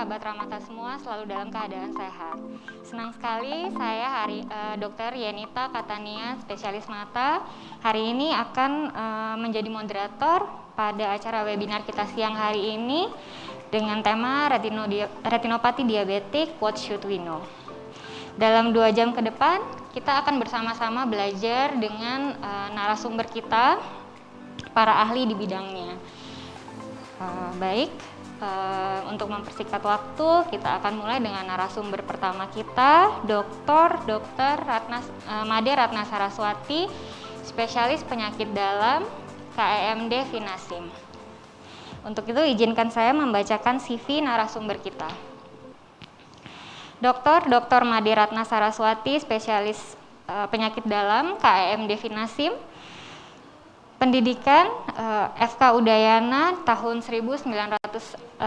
sahabat Ramata semua selalu dalam keadaan sehat. Senang sekali saya Dr. Yenita Katania, spesialis mata, hari ini akan menjadi moderator pada acara webinar kita siang hari ini dengan tema retinopati diabetik, what should we know? Dalam 2 jam ke depan, kita akan bersama-sama belajar dengan narasumber kita, para ahli di bidangnya. Untuk mempersingkat waktu, kita akan mulai dengan narasumber pertama kita, Dr. Made Ratna Saraswati, spesialis penyakit dalam KEMD Vinasim. Untuk itu izinkan saya membacakan CV narasumber kita. Dr. Made Ratna Saraswati, spesialis penyakit dalam KEMD Vinasim. Pendidikan FK Udayana tahun 1996,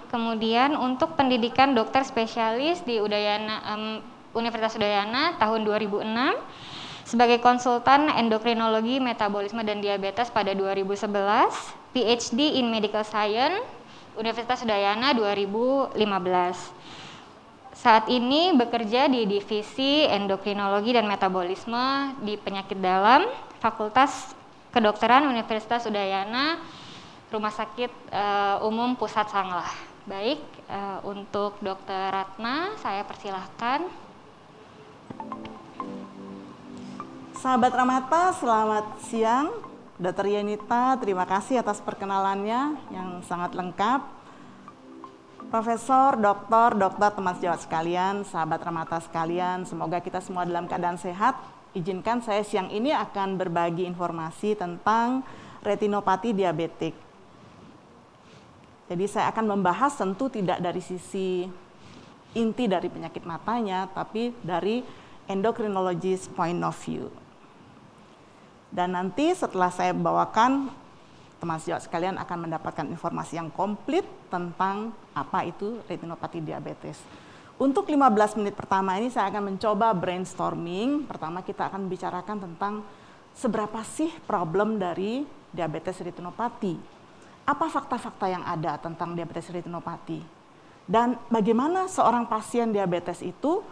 kemudian untuk pendidikan dokter spesialis di Universitas Udayana tahun 2006, sebagai konsultan endokrinologi, metabolisme, dan diabetes pada 2011, PhD in Medical Science, Universitas Udayana 2015. Saat ini bekerja di Divisi Endokrinologi dan Metabolisme di Penyakit Dalam, Fakultas Kedokteran Universitas Udayana, Rumah Sakit Umum Pusat Sanglah. Baik, untuk Dr. Ratna, saya persilahkan. Sahabat Ramata, selamat siang. Dr. Yenita, terima kasih atas perkenalannya yang sangat lengkap. Profesor, dokter, teman sejawat sekalian, sahabat Ramata sekalian, semoga kita semua dalam keadaan sehat. Izinkan saya siang ini akan berbagi informasi tentang retinopati diabetik. Jadi saya akan membahas tentu tidak dari sisi inti dari penyakit matanya, tapi dari endocrinologist point of view. Dan nanti setelah saya bawakan, teman sejawat sekalian akan mendapatkan informasi yang komplit tentang apa itu retinopati diabetes. Untuk 15 menit pertama ini saya akan mencoba brainstorming. Pertama kita akan bicarakan tentang seberapa sih problem dari diabetes retinopati. Apa fakta-fakta yang ada tentang diabetes retinopati? Dan bagaimana seorang pasien diabetes itu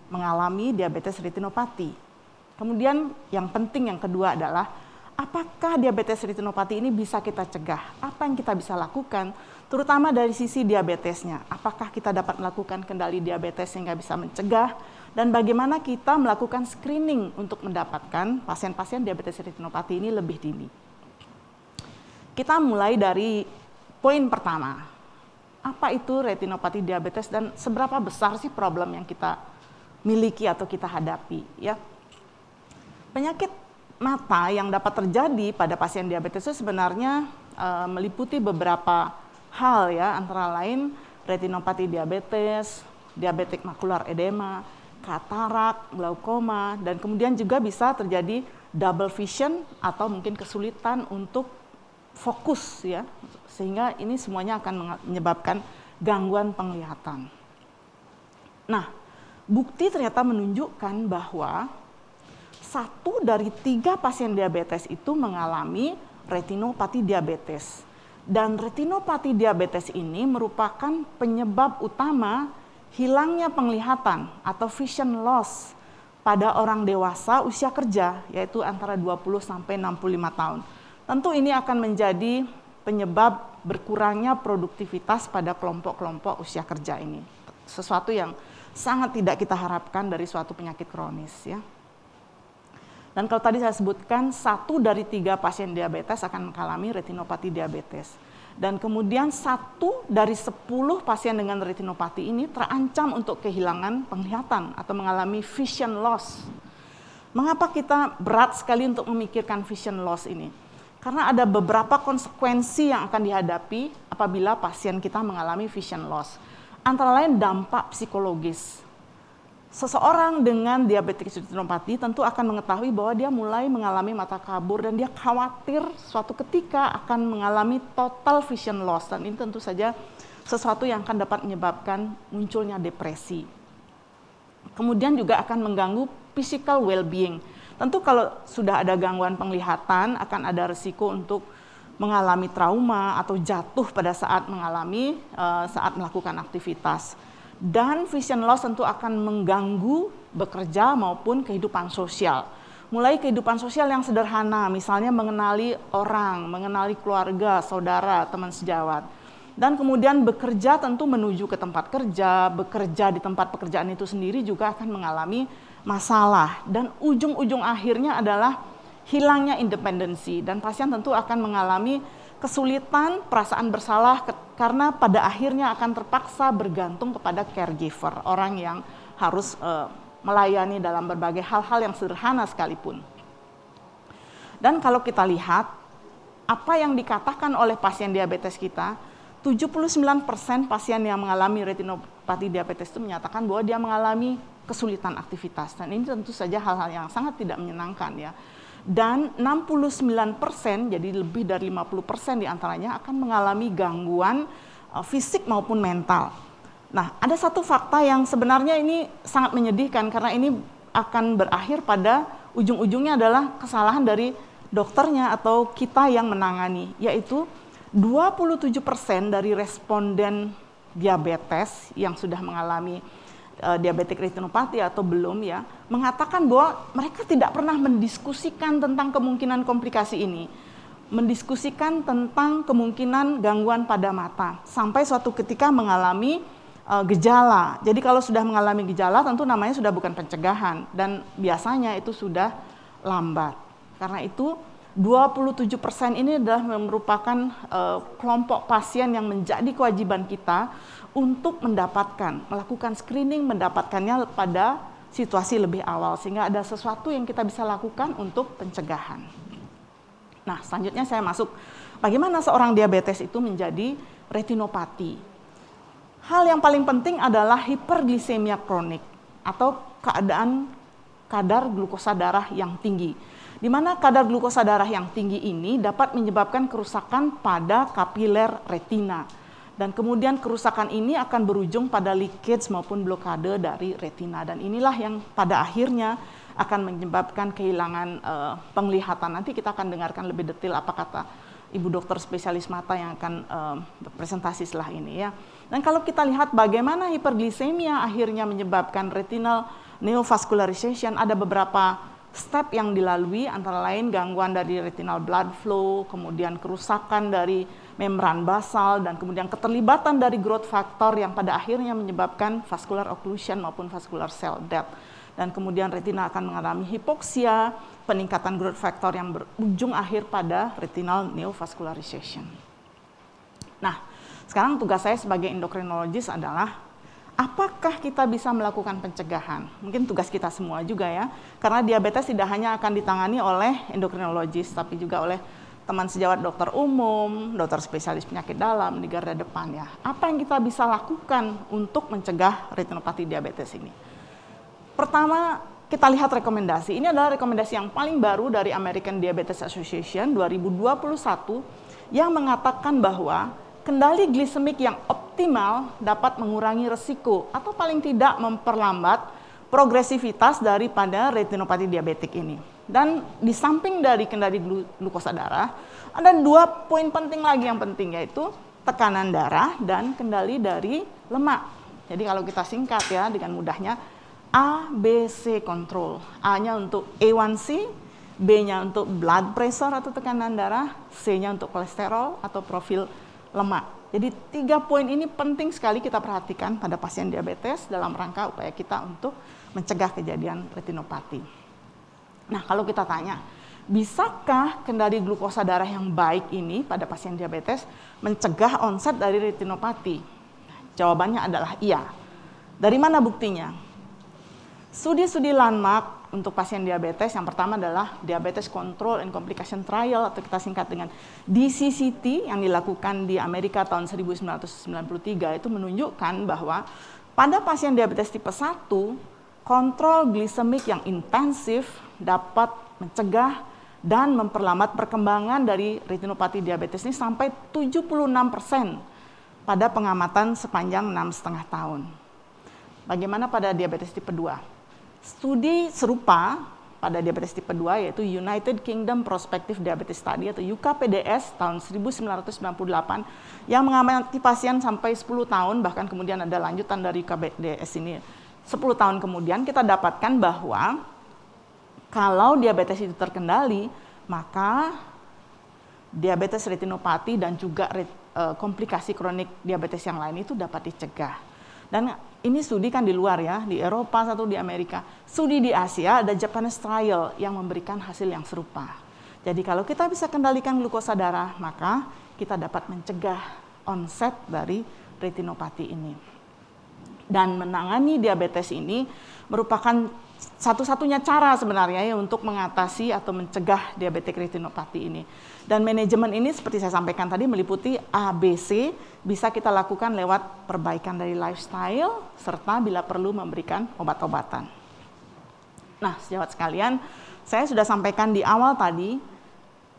mengalami diabetes retinopati? Kemudian yang penting yang kedua adalah apakah diabetes retinopati ini bisa kita cegah? Apa yang kita bisa lakukan? Terutama dari sisi diabetesnya. Apakah kita dapat melakukan kendali diabetes sehingga bisa mencegah? Dan bagaimana kita melakukan screening untuk mendapatkan pasien-pasien diabetes retinopati ini lebih dini? Kita mulai dari poin pertama. Apa itu retinopati diabetes dan seberapa besar sih problem yang kita miliki atau kita hadapi? Ya, penyakit mata yang dapat terjadi pada pasien diabetes itu sebenarnya meliputi beberapa hal ya, antara lain retinopati diabetes, diabetik makular edema, katarak, glaukoma, dan kemudian juga bisa terjadi double vision atau mungkin kesulitan untuk fokus ya, sehingga ini semuanya akan menyebabkan gangguan penglihatan. Nah, bukti ternyata menunjukkan bahwa 1 dari 3 pasien diabetes itu mengalami retinopati diabetes. Dan retinopati diabetes ini merupakan penyebab utama hilangnya penglihatan atau vision loss pada orang dewasa usia kerja, yaitu antara 20 sampai 65 tahun. Tentu ini akan menjadi penyebab berkurangnya produktivitas pada kelompok-kelompok usia kerja ini. Sesuatu yang sangat tidak kita harapkan dari suatu penyakit kronis ya. Dan kalau tadi saya sebutkan 1 dari 3 pasien diabetes akan mengalami retinopati diabetes. Dan kemudian 1 dari 10 pasien dengan retinopati ini terancam untuk kehilangan penglihatan atau mengalami vision loss. Mengapa kita berat sekali untuk memikirkan vision loss ini? Karena ada beberapa konsekuensi yang akan dihadapi apabila pasien kita mengalami vision loss. Antara lain dampak psikologis. Seseorang dengan diabetes retinopati tentu akan mengetahui bahwa dia mulai mengalami mata kabur dan dia khawatir suatu ketika akan mengalami total vision loss, dan ini tentu saja sesuatu yang akan dapat menyebabkan munculnya depresi. Kemudian juga akan mengganggu physical well-being. Tentu kalau sudah ada gangguan penglihatan akan ada risiko untuk mengalami trauma atau jatuh pada saat saat melakukan aktivitas. Dan vision loss tentu akan mengganggu bekerja maupun kehidupan sosial. Mulai kehidupan sosial yang sederhana, misalnya mengenali orang, mengenali keluarga, saudara, teman sejawat. Dan kemudian bekerja tentu menuju ke tempat kerja, bekerja di tempat pekerjaan itu sendiri juga akan mengalami masalah. Dan ujung-ujung akhirnya adalah hilangnya independensi. Dan pasien tentu akan mengalami kesulitan, perasaan bersalah karena pada akhirnya akan terpaksa bergantung kepada caregiver, orang yang harus melayani dalam berbagai hal-hal yang sederhana sekalipun. Dan kalau kita lihat apa yang dikatakan oleh pasien diabetes kita, 79% pasien yang mengalami retinopati diabetes itu menyatakan bahwa dia mengalami kesulitan aktivitas. Dan ini tentu saja hal-hal yang sangat tidak menyenangkan ya. Dan 69%, jadi lebih dari 50% diantaranya akan mengalami gangguan fisik maupun mental. Nah, ada satu fakta yang sebenarnya ini sangat menyedihkan karena ini akan berakhir pada ujung-ujungnya adalah kesalahan dari dokternya atau kita yang menangani, yaitu 27% dari responden diabetes yang sudah mengalami diabetik retinopati atau belum ya, mengatakan bahwa mereka tidak pernah mendiskusikan tentang kemungkinan komplikasi ini, mendiskusikan tentang kemungkinan gangguan pada mata, sampai suatu ketika mengalami gejala. Jadi kalau sudah mengalami gejala tentu namanya sudah bukan pencegahan dan biasanya itu sudah lambat. Karena itu 27% ini adalah merupakan kelompok pasien yang menjadi kewajiban kita untuk melakukan screening, mendapatkannya pada situasi lebih awal, sehingga ada sesuatu yang kita bisa lakukan untuk pencegahan. Nah, selanjutnya saya masuk, bagaimana seorang diabetes itu menjadi retinopati. Hal yang paling penting adalah hiperglisemia kronik, atau keadaan kadar glukosa darah yang tinggi. Di mana kadar glukosa darah yang tinggi ini dapat menyebabkan kerusakan pada kapiler retina. Dan kemudian kerusakan ini akan berujung pada leakage maupun blokade dari retina. Dan inilah yang pada akhirnya akan menyebabkan kehilangan penglihatan. Nanti kita akan dengarkan lebih detail apa kata Ibu dokter spesialis mata yang akan berpresentasi setelah ini ya. Dan kalau kita lihat bagaimana hiperglisemia akhirnya menyebabkan retinal neovascularization, ada beberapa step yang dilalui, antara lain gangguan dari retinal blood flow, kemudian kerusakan dari membran basal, dan kemudian keterlibatan dari growth factor yang pada akhirnya menyebabkan vascular occlusion maupun vascular cell death. Dan kemudian retina akan mengalami hipoksia, peningkatan growth factor yang berujung akhir pada retinal neovascularization. Nah, sekarang tugas saya sebagai endokrinologis adalah apakah kita bisa melakukan pencegahan? Mungkin tugas kita semua juga ya, karena diabetes tidak hanya akan ditangani oleh endokrinologis, tapi juga oleh teman sejawat dokter umum, dokter spesialis penyakit dalam di garda depan ya. Apa yang kita bisa lakukan untuk mencegah retinopati diabetes ini? Pertama, kita lihat rekomendasi. Ini adalah rekomendasi yang paling baru dari American Diabetes Association 2021 yang mengatakan bahwa kendali glisemik yang optimal dapat mengurangi resiko atau paling tidak memperlambat progresivitas daripada retinopati diabetik ini. Dan di samping dari kendali glukosa darah, ada 2 poin penting lagi yang penting, yaitu tekanan darah dan kendali dari lemak. Jadi kalau kita singkat ya dengan mudahnya, A, B, C control. A-nya untuk A1C, B-nya untuk blood pressure atau tekanan darah, C-nya untuk kolesterol atau profil lemak. Jadi 3 poin ini penting sekali kita perhatikan pada pasien diabetes dalam rangka upaya kita untuk mencegah kejadian retinopati. Nah, kalau kita tanya, bisakah kendali glukosa darah yang baik ini pada pasien diabetes mencegah onset dari retinopati? Jawabannya adalah iya. Dari mana buktinya? Studi-studi landmark untuk pasien diabetes yang pertama adalah Diabetes Control and Complication Trial atau kita singkat dengan DCCT yang dilakukan di Amerika tahun 1993 itu menunjukkan bahwa pada pasien diabetes tipe 1, kontrol glisemik yang intensif dapat mencegah dan memperlambat perkembangan dari retinopati diabetes ini sampai 76% pada pengamatan sepanjang 6,5 tahun. Bagaimana pada diabetes tipe 2? Studi serupa pada diabetes tipe 2 yaitu United Kingdom Prospective Diabetes Study atau UKPDS tahun 1998 yang mengamati pasien sampai 10 tahun, bahkan kemudian ada lanjutan dari UKPDS ini 10 tahun kemudian kita dapatkan bahwa kalau diabetes itu terkendali, maka diabetes retinopati dan juga komplikasi kronik diabetes yang lain itu dapat dicegah. Dan ini studi kan di luar ya, di Eropa satu, di Amerika. Studi di Asia ada Japanese trial yang memberikan hasil yang serupa. Jadi kalau kita bisa kendalikan glukosa darah, maka kita dapat mencegah onset dari retinopati ini. Dan menangani diabetes ini merupakan satu-satunya cara sebenarnya ya untuk mengatasi atau mencegah diabetes retinopati ini. Dan manajemen ini seperti saya sampaikan tadi meliputi ABC, bisa kita lakukan lewat perbaikan dari lifestyle, serta bila perlu memberikan obat-obatan. Nah, sejawat sekalian, saya sudah sampaikan di awal tadi,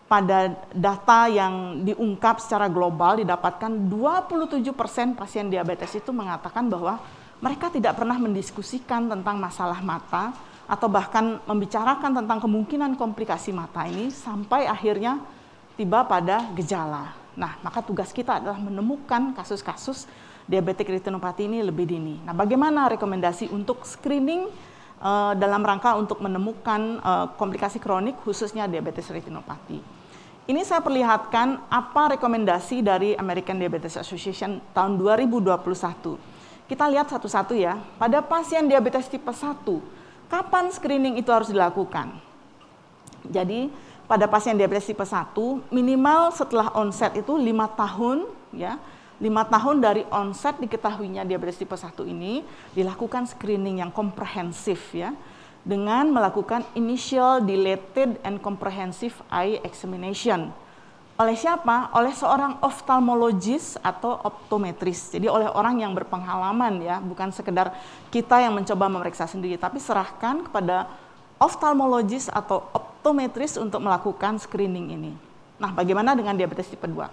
pada data yang diungkap secara global didapatkan 27% pasien diabetes itu mengatakan bahwa mereka tidak pernah mendiskusikan tentang masalah mata atau bahkan membicarakan tentang kemungkinan komplikasi mata ini sampai akhirnya tiba pada gejala. Nah, maka tugas kita adalah menemukan kasus-kasus diabetes retinopati ini lebih dini. Nah, bagaimana rekomendasi untuk screening dalam rangka untuk menemukan komplikasi kronik khususnya diabetes retinopati? Ini saya perlihatkan apa rekomendasi dari American Diabetes Association tahun 2021. Kita lihat satu-satu ya. Pada pasien diabetes tipe 1, kapan screening itu harus dilakukan? Jadi, pada pasien diabetes tipe 1, minimal setelah onset itu 5 tahun ya. 5 tahun dari onset diketahuinya diabetes tipe 1 ini dilakukan screening yang komprehensif ya, dengan melakukan initial dilated and comprehensive eye examination. Oleh siapa? Oleh seorang ophthalmologist atau optometris. Jadi oleh orang yang berpengalaman ya, bukan sekedar kita yang mencoba memeriksa sendiri, tapi serahkan kepada ophthalmologist atau optometris untuk melakukan screening ini. Nah, bagaimana dengan diabetes tipe 2?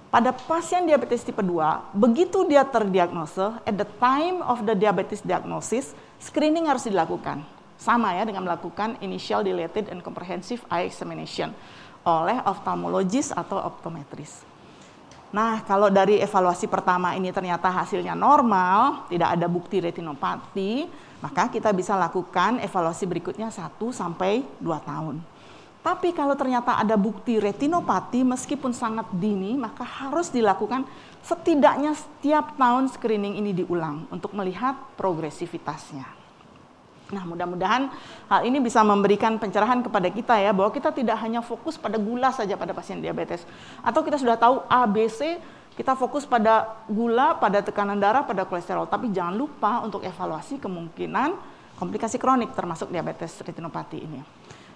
Pada pasien diabetes tipe 2, begitu dia terdiagnosa, at the time of the diabetes diagnosis, screening harus dilakukan. Sama ya dengan melakukan initial dilated and comprehensive eye examination oleh ophthalmologist atau optometris. Nah, kalau dari evaluasi pertama ini ternyata hasilnya normal, tidak ada bukti retinopati, maka kita bisa lakukan evaluasi berikutnya 1 sampai 2 tahun. Tapi kalau ternyata ada bukti retinopati meskipun sangat dini, maka harus dilakukan setidaknya setiap tahun screening ini diulang untuk melihat progresivitasnya. Nah, mudah-mudahan hal ini bisa memberikan pencerahan kepada kita ya, bahwa kita tidak hanya fokus pada gula saja pada pasien diabetes. Atau kita sudah tahu ABC, kita fokus pada gula, pada tekanan darah, pada kolesterol. Tapi jangan lupa untuk evaluasi kemungkinan komplikasi kronik termasuk diabetes retinopati ini.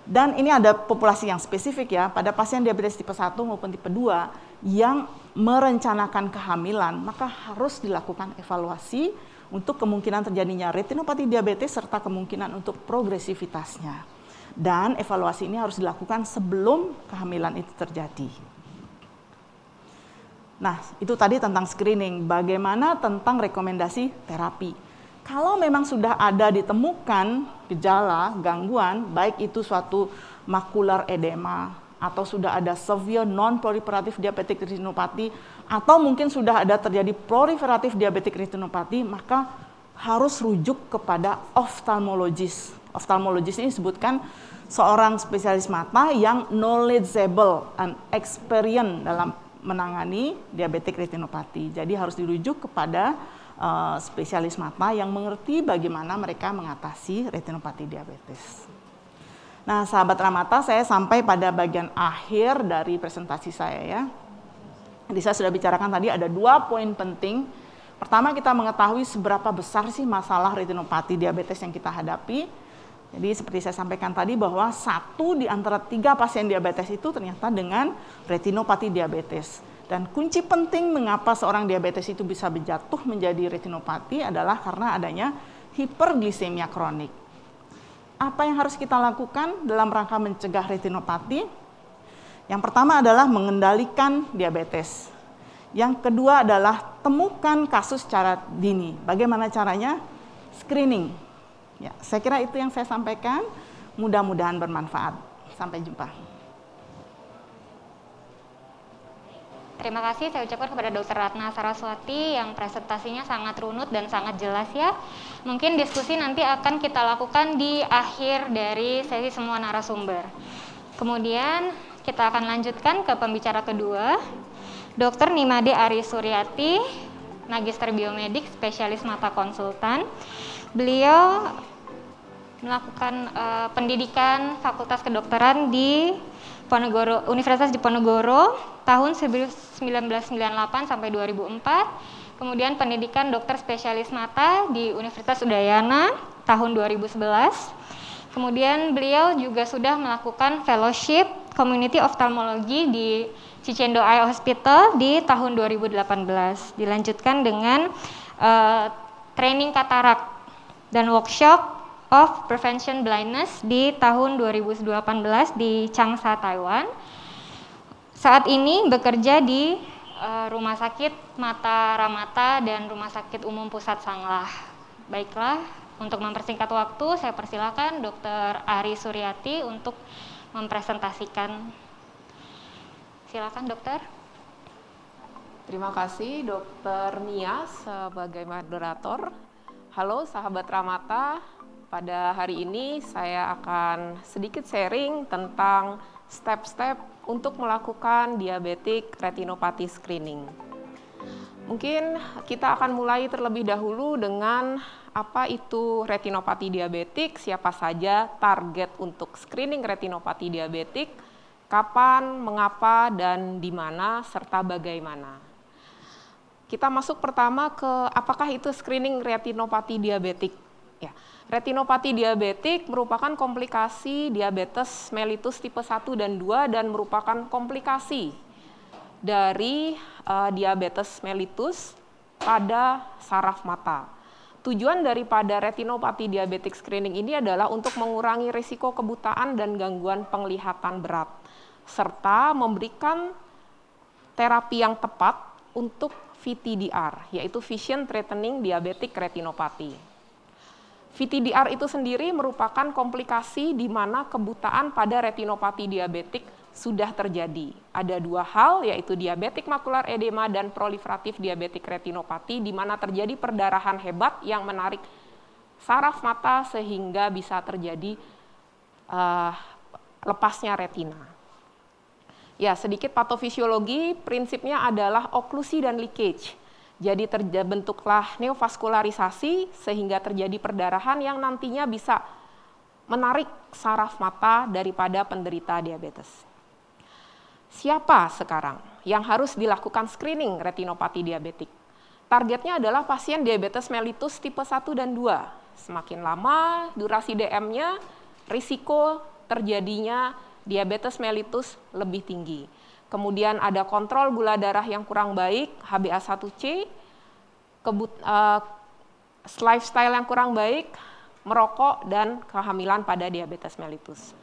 Dan ini ada populasi yang spesifik ya, pada pasien diabetes tipe 1 maupun tipe 2 yang merencanakan kehamilan, maka harus dilakukan evaluasi untuk kemungkinan terjadinya retinopati diabetes serta kemungkinan untuk progresivitasnya. Dan evaluasi ini harus dilakukan sebelum kehamilan itu terjadi. Nah, itu tadi tentang screening. Bagaimana tentang rekomendasi terapi? Kalau memang sudah ada ditemukan gejala, gangguan, baik itu suatu makular edema, atau sudah ada severe non-proliferative diabetic retinopati, atau mungkin sudah ada terjadi proliferatif diabetic retinopati, maka harus rujuk kepada ophthalmologist. Ophthalmologist ini disebutkan seorang spesialis mata yang knowledgeable and experience dalam menangani diabetic retinopati. Jadi harus dirujuk kepada spesialis mata yang mengerti bagaimana mereka mengatasi retinopati diabetes. Nah, sahabat Ramata, saya sampai pada bagian akhir dari presentasi saya ya. Jadi saya sudah bicarakan tadi ada 2 poin penting. Pertama, kita mengetahui seberapa besar sih masalah retinopati diabetes yang kita hadapi. Jadi seperti saya sampaikan tadi bahwa 1 di antara 3 pasien diabetes itu ternyata dengan retinopati diabetes. Dan kunci penting mengapa seorang diabetes itu bisa jatuh menjadi retinopati adalah karena adanya hiperglisemia kronik. Apa yang harus kita lakukan dalam rangka mencegah retinopati? Yang pertama adalah mengendalikan diabetes. Yang kedua adalah temukan kasus secara dini. Bagaimana caranya? Screening. Ya, saya kira itu yang saya sampaikan. Mudah-mudahan bermanfaat. Sampai jumpa. Terima kasih saya ucapkan kepada Dr. Ratna Saraswati yang presentasinya sangat runut dan sangat jelas ya. Mungkin diskusi nanti akan kita lakukan di akhir dari sesi semua narasumber. Kemudian kita akan lanjutkan ke pembicara kedua, Dr. Nimade Ari Suryati, Magister Biomedik, Spesialis Mata Konsultan. Beliau melakukan pendidikan Fakultas Kedokteran di Universitas Diponegoro tahun 1998 sampai 2004. Kemudian pendidikan dokter spesialis mata di Universitas Udayana tahun 2011. Kemudian beliau juga sudah melakukan fellowship Community Ophthalmology di Cicendo Eye Hospital di tahun 2018. Dilanjutkan dengan training katarak dan workshop of Prevention Blindness di tahun 2018 di Changsha, Taiwan. Saat ini bekerja di Rumah Sakit Mata Ramata dan Rumah Sakit Umum Pusat Sanglah. Baiklah, untuk mempersingkat waktu, saya persilakan Dr. Ari Suryati untuk mempresentasikan. Silakan, Dokter. Terima kasih, Dr. Nia sebagai moderator. Halo, sahabat Ramata. Pada hari ini saya akan sedikit sharing tentang step-step untuk melakukan diabetic retinopathy screening. Mungkin kita akan mulai terlebih dahulu dengan apa itu retinopati diabetik, siapa saja target untuk screening retinopati diabetik, kapan, mengapa, dan di mana, serta bagaimana. Kita masuk pertama ke apakah itu screening retinopati diabetik. Ya, retinopati diabetik merupakan komplikasi diabetes mellitus tipe 1 dan 2 dan merupakan komplikasi dari diabetes mellitus pada saraf mata. Tujuan daripada retinopati diabetik screening ini adalah untuk mengurangi risiko kebutaan dan gangguan penglihatan berat, serta memberikan terapi yang tepat untuk VTDR, yaitu Vision Threatening Diabetic Retinopathy. VTDR itu sendiri merupakan komplikasi di mana kebutaan pada retinopati diabetik sudah terjadi. Ada dua hal, yaitu diabetik makular edema dan proliferatif diabetik retinopati, di mana terjadi perdarahan hebat yang menarik saraf mata sehingga bisa terjadi lepasnya retina. Ya, sedikit patofisiologi, prinsipnya adalah oklusi dan leakage. Jadi terbentuklah neovaskularisasi sehingga terjadi perdarahan yang nantinya bisa menarik saraf mata daripada penderita diabetes. Siapa sekarang yang harus dilakukan screening retinopati diabetik? Targetnya adalah pasien diabetes mellitus tipe 1 dan 2. Semakin lama durasi DM-nya, risiko terjadinya diabetes mellitus lebih tinggi. Kemudian ada kontrol gula darah yang kurang baik, HbA1c, lifestyle yang kurang baik, merokok, dan kehamilan pada diabetes mellitus.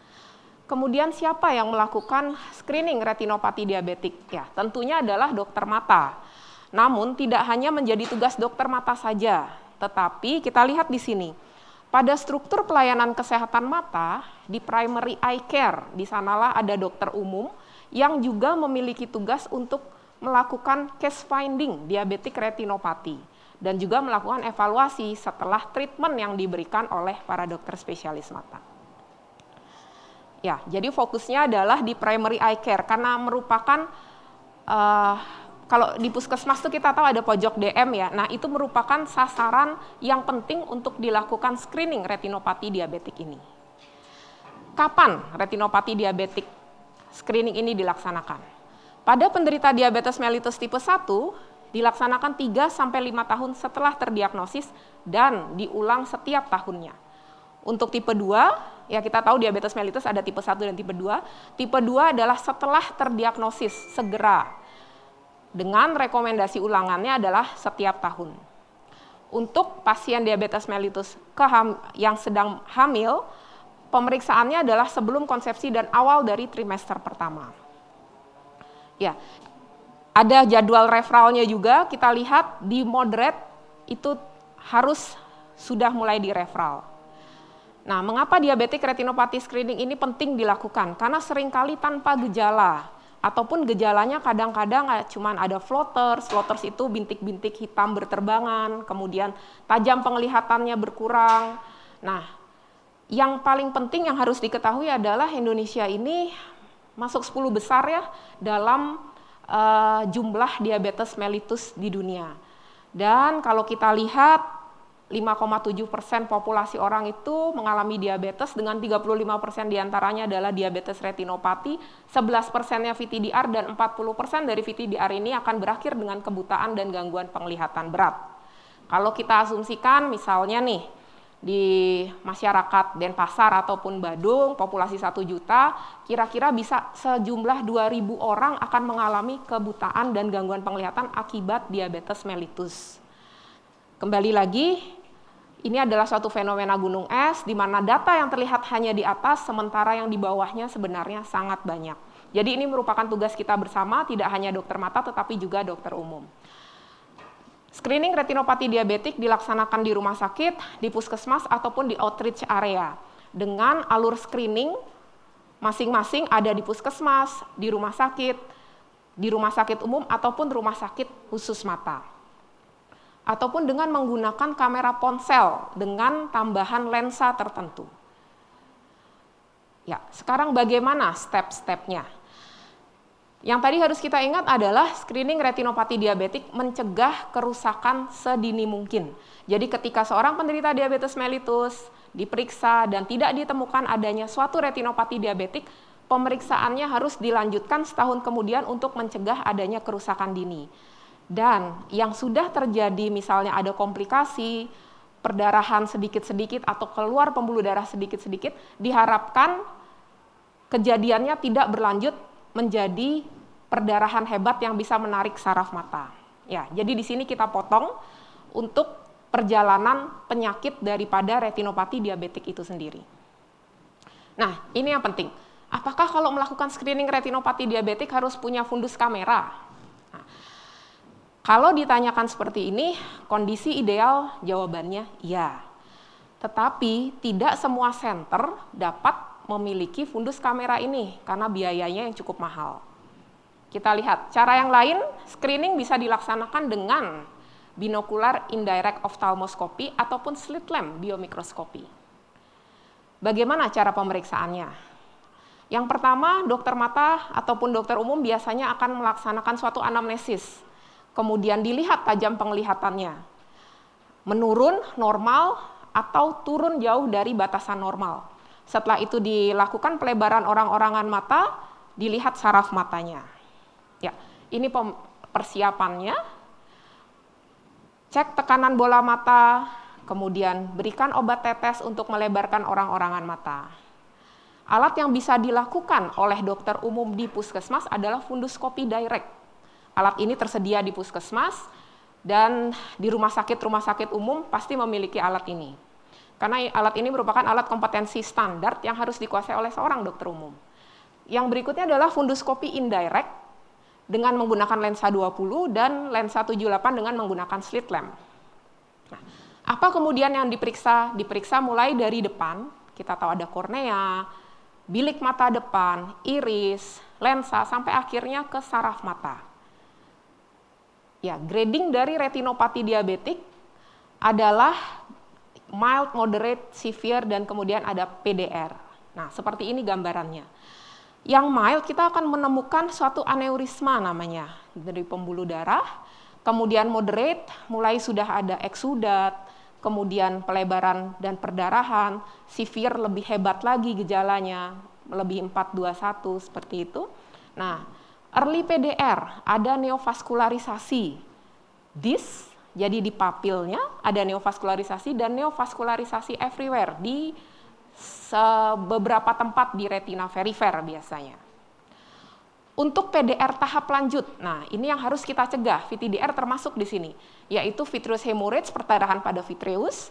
Kemudian siapa yang melakukan screening retinopati diabetik? Ya, tentunya adalah dokter mata. Namun tidak hanya menjadi tugas dokter mata saja, tetapi kita lihat di sini. Pada struktur pelayanan kesehatan mata, di primary eye care, di sanalah ada dokter umum, yang juga memiliki tugas untuk melakukan case finding diabetic retinopati dan juga melakukan evaluasi setelah treatment yang diberikan oleh para dokter spesialis mata. Ya, jadi fokusnya adalah di primary eye care karena merupakan kalau di puskesmas itu kita tahu ada pojok DM ya. Nah, itu merupakan sasaran yang penting untuk dilakukan screening retinopati diabetik ini. Kapan retinopati diabetik screening ini dilaksanakan? Pada penderita diabetes mellitus tipe 1 dilaksanakan 3-5 tahun setelah terdiagnosis dan diulang setiap tahunnya. Untuk tipe 2, ya kita tahu diabetes mellitus ada tipe 1 dan tipe 2. Tipe 2 adalah setelah terdiagnosis segera. Dengan rekomendasi ulangannya adalah setiap tahun. Untuk pasien diabetes mellitus yang sedang hamil, pemeriksaannya adalah sebelum konsepsi dan awal dari trimester pertama. Ya, ada jadwal referralnya juga, kita lihat di moderate itu harus sudah mulai di referral. Nah, mengapa diabetic retinopathy screening ini penting dilakukan? Karena seringkali tanpa gejala, ataupun gejalanya kadang-kadang cuma ada floaters itu bintik-bintik hitam berterbangan, kemudian tajam penglihatannya berkurang. Nah, yang paling penting yang harus diketahui adalah Indonesia ini masuk 10 besar ya dalam jumlah diabetes mellitus di dunia. Dan kalau kita lihat 5,7% populasi orang itu mengalami diabetes dengan 35% diantaranya adalah diabetes retinopati, 11%-nya VTDR dan 40% dari VTDR ini akan berakhir dengan kebutaan dan gangguan penglihatan berat. Kalau kita asumsikan misalnya nih di masyarakat Denpasar ataupun Badung populasi 1 juta, kira-kira bisa sejumlah 2.000 orang akan mengalami kebutaan dan gangguan penglihatan akibat diabetes mellitus. Kembali lagi, ini adalah suatu fenomena gunung es di mana data yang terlihat hanya di atas, sementara yang di bawahnya sebenarnya sangat banyak. Jadi ini merupakan tugas kita bersama, tidak hanya dokter mata tetapi juga dokter umum. Screening retinopati diabetik dilaksanakan di rumah sakit, di puskesmas ataupun di outreach area. Dengan alur screening masing-masing ada di puskesmas, di rumah sakit umum ataupun rumah sakit khusus mata. Ataupun dengan menggunakan kamera ponsel dengan tambahan lensa tertentu. Ya, sekarang bagaimana step-stepnya? Yang tadi harus kita ingat adalah screening retinopati diabetik mencegah kerusakan sedini mungkin. Jadi ketika seorang penderita diabetes mellitus diperiksa dan tidak ditemukan adanya suatu retinopati diabetik, pemeriksaannya harus dilanjutkan setahun kemudian untuk mencegah adanya kerusakan dini. Dan yang sudah terjadi misalnya ada komplikasi, perdarahan sedikit-sedikit atau keluar pembuluh darah sedikit-sedikit, diharapkan kejadiannya tidak berlanjut menjadi perdarahan hebat yang bisa menarik saraf mata. Ya, jadi di sini kita potong untuk perjalanan penyakit daripada retinopati diabetik itu sendiri. Nah, ini yang penting. Apakah kalau melakukan screening retinopati diabetik harus punya fundus kamera? Kalau ditanyakan seperti ini, kondisi ideal jawabannya iya. Tetapi tidak semua center dapat memiliki fundus kamera ini karena biayanya yang cukup mahal. Kita lihat, cara yang lain, screening bisa dilaksanakan dengan binocular indirect ophthalmoscopy ataupun slit lamp biomikroskopi. Bagaimana cara pemeriksaannya? Yang pertama, dokter mata ataupun dokter umum biasanya akan melaksanakan suatu anamnesis. Kemudian dilihat tajam penglihatannya, menurun, normal, atau turun jauh dari batasan normal. Setelah itu dilakukan pelebaran orang-orangan mata, dilihat saraf matanya. Ya, ini persiapannya. Cek tekanan bola mata, kemudian berikan obat tetes untuk melebarkan orang-orangan mata. Alat yang bisa dilakukan oleh dokter umum di puskesmas adalah funduskopi direct. Alat ini tersedia di puskesmas dan di rumah sakit umum pasti memiliki alat ini. Karena alat ini merupakan alat kompetensi standar yang harus dikuasai oleh seorang dokter umum. Yang berikutnya adalah funduskopi indirect dengan menggunakan lensa 20 dan lensa 78 dengan menggunakan slit lamp. Nah, apa kemudian yang diperiksa? Diperiksa mulai dari depan, kita tahu ada kornea, bilik mata depan, iris, lensa, sampai akhirnya ke saraf mata. Ya, grading dari retinopati diabetik adalah mild, moderate, severe, dan kemudian ada PDR. Nah, seperti ini gambarannya. Yang mild kita akan menemukan suatu aneurisma namanya dari pembuluh darah, kemudian moderate mulai sudah ada eksudat, kemudian pelebaran dan perdarahan, severe lebih hebat lagi gejalanya, lebih 421 seperti itu. Nah, early PDR, ada neovaskularisasi dis, jadi di papilnya ada neovaskularisasi dan neovaskularisasi everywhere di beberapa tempat di retina perifer biasanya. Untuk PDR tahap lanjut, nah ini yang harus kita cegah, VTDR termasuk di sini, yaitu vitreous hemorrhage, perdarahan pada vitreus,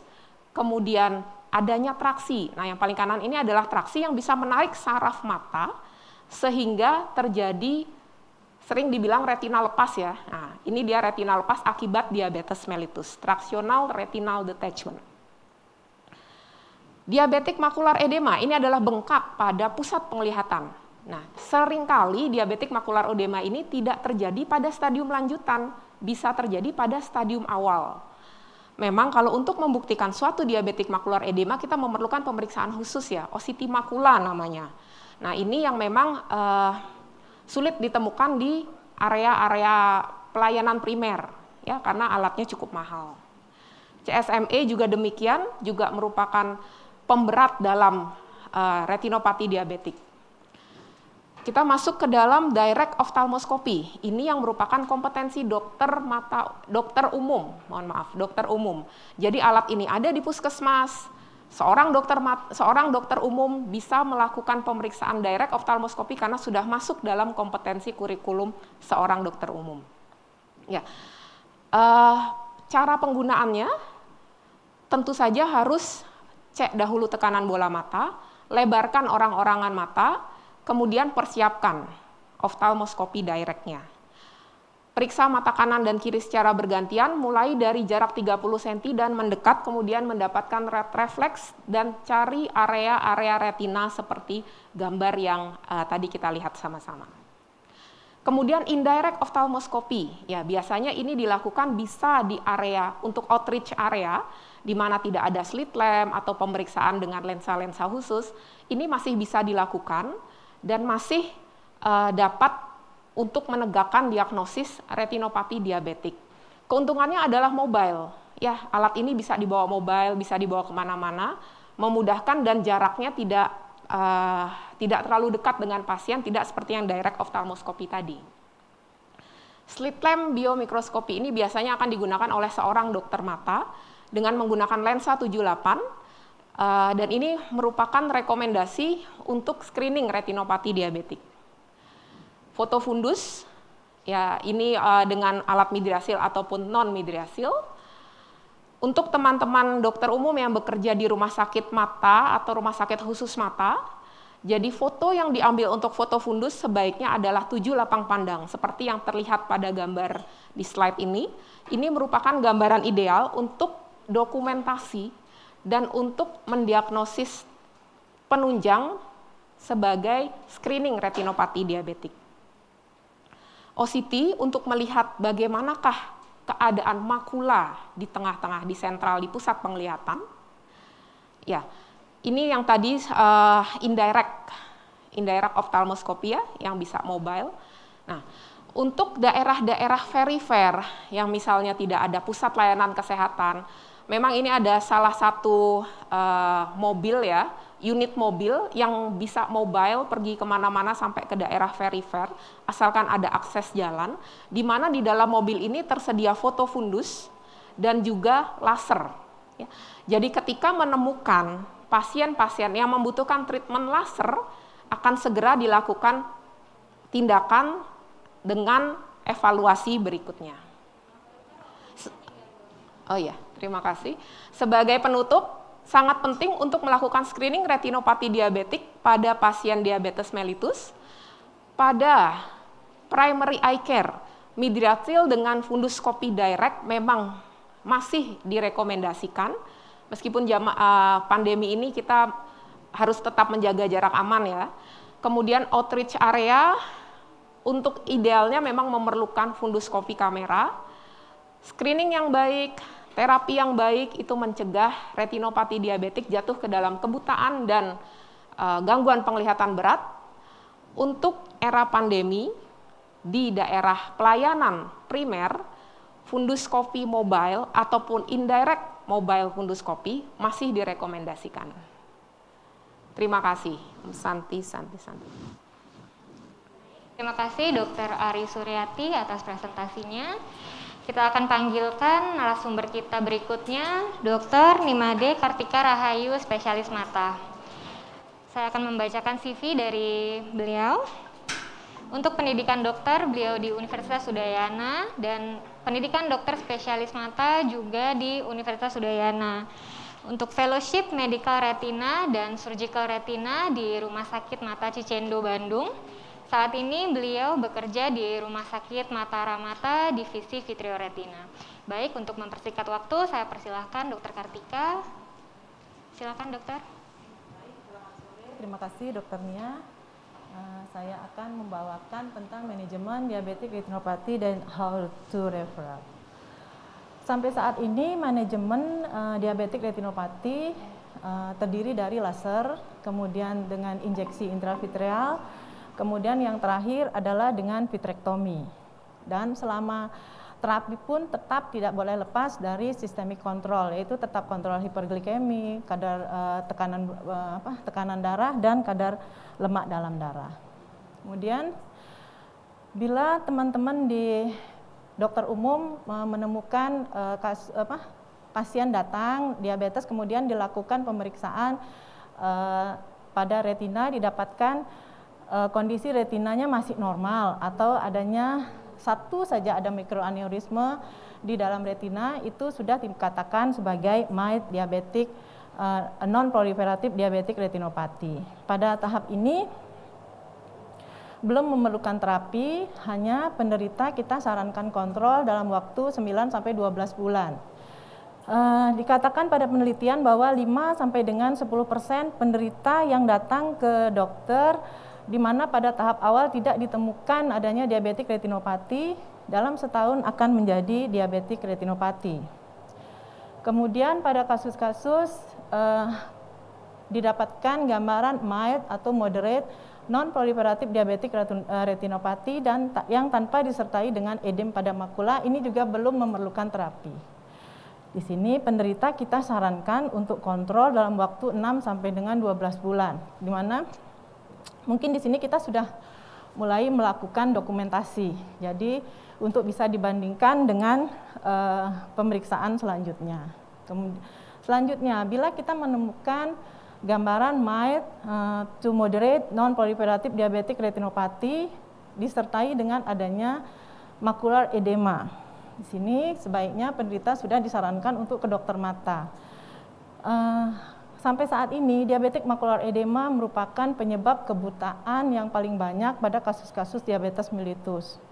kemudian adanya traksi. Nah yang paling kanan ini adalah traksi yang bisa menarik saraf mata sehingga terjadi sering dibilang retina lepas ya. Nah, ini dia retina lepas akibat diabetes mellitus, tractional retinal detachment. Diabetik makular edema ini adalah bengkak pada pusat penglihatan. Nah, seringkali diabetik makular edema ini tidak terjadi pada stadium lanjutan, bisa terjadi pada stadium awal. Memang kalau untuk membuktikan suatu diabetik makular edema kita memerlukan pemeriksaan khusus ya, OCT makula namanya. Nah, ini yang memang sulit ditemukan di area-area pelayanan primer ya, karena alatnya cukup mahal. CSME juga demikian, juga merupakan pemberat dalam retinopati diabetik. Kita masuk ke dalam direct ophthalmoscopy. Ini yang merupakan kompetensi dokter umum. Jadi alat ini ada di puskesmas. Seorang dokter umum bisa melakukan pemeriksaan direct ophthalmoscopy karena sudah masuk dalam kompetensi kurikulum seorang dokter umum. Ya, cara penggunaannya tentu saja harus cek dahulu tekanan bola mata, lebarkan orang-orangan mata, kemudian persiapkan ophthalmoscopy directnya. Periksa mata kanan dan kiri secara bergantian, mulai dari jarak 30 cm dan mendekat, kemudian mendapatkan refleks dan cari area-area retina seperti gambar yang tadi kita lihat sama-sama. Kemudian indirect ophthalmoscopy, ya biasanya ini dilakukan bisa di area untuk outreach area, di mana tidak ada slit lamp atau pemeriksaan dengan lensa-lensa khusus, ini masih bisa dilakukan dan masih dapat untuk menegakkan diagnosis retinopati diabetik. Keuntungannya adalah mobile, ya alat ini bisa dibawa mobile, bisa dibawa kemana-mana, memudahkan dan jaraknya tidak terlalu dekat dengan pasien, tidak seperti yang direct ophthalmoscopy tadi. Slit lamp biomikroskopi ini biasanya akan digunakan oleh seorang dokter mata dengan menggunakan lensa 78, dan ini merupakan rekomendasi untuk screening retinopati diabetik. Foto fundus, ya ini dengan alat midriasil ataupun non midriasil. Untuk teman-teman dokter umum yang bekerja di rumah sakit mata atau rumah sakit khusus mata, jadi foto yang diambil untuk foto fundus sebaiknya adalah 7 lapang pandang, seperti yang terlihat pada gambar di slide ini. Ini merupakan gambaran ideal untuk dokumentasi dan untuk mendiagnosis penunjang sebagai screening retinopati diabetik. OCT untuk melihat bagaimanakah keadaan makula di tengah-tengah, di sentral, di pusat penglihatan. Ya, ini yang tadi indirect ophthalmoscopy ya, yang bisa mobile. Nah, untuk daerah-daerah perifer yang misalnya tidak ada pusat layanan kesehatan, memang ini ada salah satu mobil ya, unit mobil yang bisa mobile pergi kemana-mana sampai ke daerah perifer, asalkan ada akses jalan, di mana di dalam mobil ini tersedia foto fundus dan juga laser. Ya. Jadi ketika menemukan pasien-pasien yang membutuhkan treatment laser, akan segera dilakukan tindakan dengan evaluasi berikutnya. Oh iya, terima kasih. Sebagai penutup, sangat penting untuk melakukan screening retinopati diabetik pada pasien diabetes mellitus. Pada primary eye care, midriatil dengan funduskopi direct memang masih direkomendasikan. Meskipun pandemi ini kita harus tetap menjaga jarak aman ya. Kemudian outreach area, untuk idealnya memang memerlukan funduskopi kamera. Screening yang baik, terapi yang baik itu mencegah retinopati diabetik jatuh ke dalam kebutaan dan gangguan penglihatan berat. Untuk era pandemi, di daerah pelayanan primer, funduskopi mobile ataupun indirect mobile funduskopi masih direkomendasikan. Terima kasih. Santi. Terima kasih Dr. Ari Suryati atas presentasinya. Kita akan panggilkan narasumber kita berikutnya, Dr. Nimade Kartika Rahayu, spesialis mata. Saya akan membacakan CV dari beliau. Untuk pendidikan dokter, beliau di Universitas Udayana, dan pendidikan dokter spesialis mata juga di Universitas Udayana. Untuk fellowship medical retina dan surgical retina di Rumah Sakit Mata Cicendo, Bandung. Saat ini beliau bekerja di Rumah Sakit Mata Ramata, Divisi Vitreoretina. Baik, untuk mempersingkat waktu, saya persilahkan Dr. Kartika. Silakan dokter. terima kasih Dr. Nia. Saya akan membawakan tentang manajemen diabetik retinopati dan how to refer. Sampai saat ini manajemen diabetik retinopati terdiri dari laser, kemudian dengan injeksi intravitreal, kemudian yang terakhir adalah dengan vitrektomi. Dan selama terapi pun tetap tidak boleh lepas dari systemic control, yaitu tetap kontrol hiperglikemi, kadar tekanan darah dan kadar lemak dalam darah. Kemudian bila teman-teman di dokter umum menemukan pasien datang diabetes, kemudian dilakukan pemeriksaan pada retina, didapatkan kondisi retinanya masih normal atau adanya satu saja ada mikroaneurisme di dalam retina, itu sudah dikatakan sebagai mild diabetic non-proliferative diabetic retinopathy. Pada tahap ini belum memerlukan terapi, hanya penderita kita sarankan kontrol dalam waktu 9-12 bulan. Dikatakan pada penelitian bahwa 5 sampai dengan 10% penderita yang datang ke dokter di mana pada tahap awal tidak ditemukan adanya diabetik retinopati, dalam setahun akan menjadi diabetik retinopati. Kemudian pada kasus-kasus didapatkan gambaran mild atau moderate non-proliferative diabetic retinopati dan yang tanpa disertai dengan edem pada makula, ini juga belum memerlukan terapi. Di sini penderita kita sarankan untuk kontrol dalam waktu 6 sampai dengan 12 bulan, di mana mungkin di sini kita sudah mulai melakukan dokumentasi. Jadi untuk bisa dibandingkan dengan pemeriksaan selanjutnya. Selanjutnya, bila kita menemukan gambaran mild to moderate non-proliferative diabetic retinopathy disertai dengan adanya macular edema. Di sini sebaiknya penderita sudah disarankan untuk ke dokter mata. Sampai saat ini diabetik macular edema merupakan penyebab kebutaan yang paling banyak pada kasus-kasus diabetes mellitus.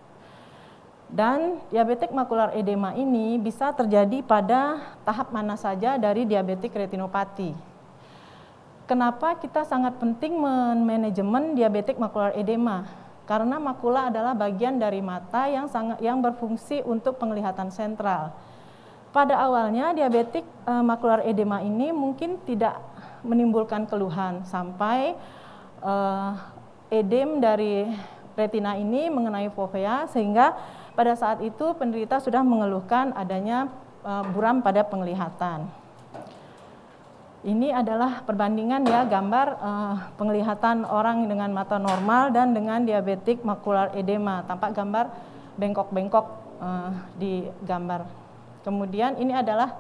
Dan diabetik macular edema ini bisa terjadi pada tahap mana saja dari diabetik retinopati. Kenapa kita sangat penting manajemen diabetik macular edema? Karena makula adalah bagian dari mata yang berfungsi untuk penglihatan sentral. Pada awalnya diabetik macular edema ini mungkin tidak menimbulkan keluhan sampai edem dari retina ini mengenai fovea, sehingga pada saat itu penderita sudah mengeluhkan adanya buram pada penglihatan. Ini adalah perbandingan ya gambar penglihatan orang dengan mata normal dan dengan diabetik macular edema. Tampak gambar bengkok-bengkok di gambar. Kemudian ini adalah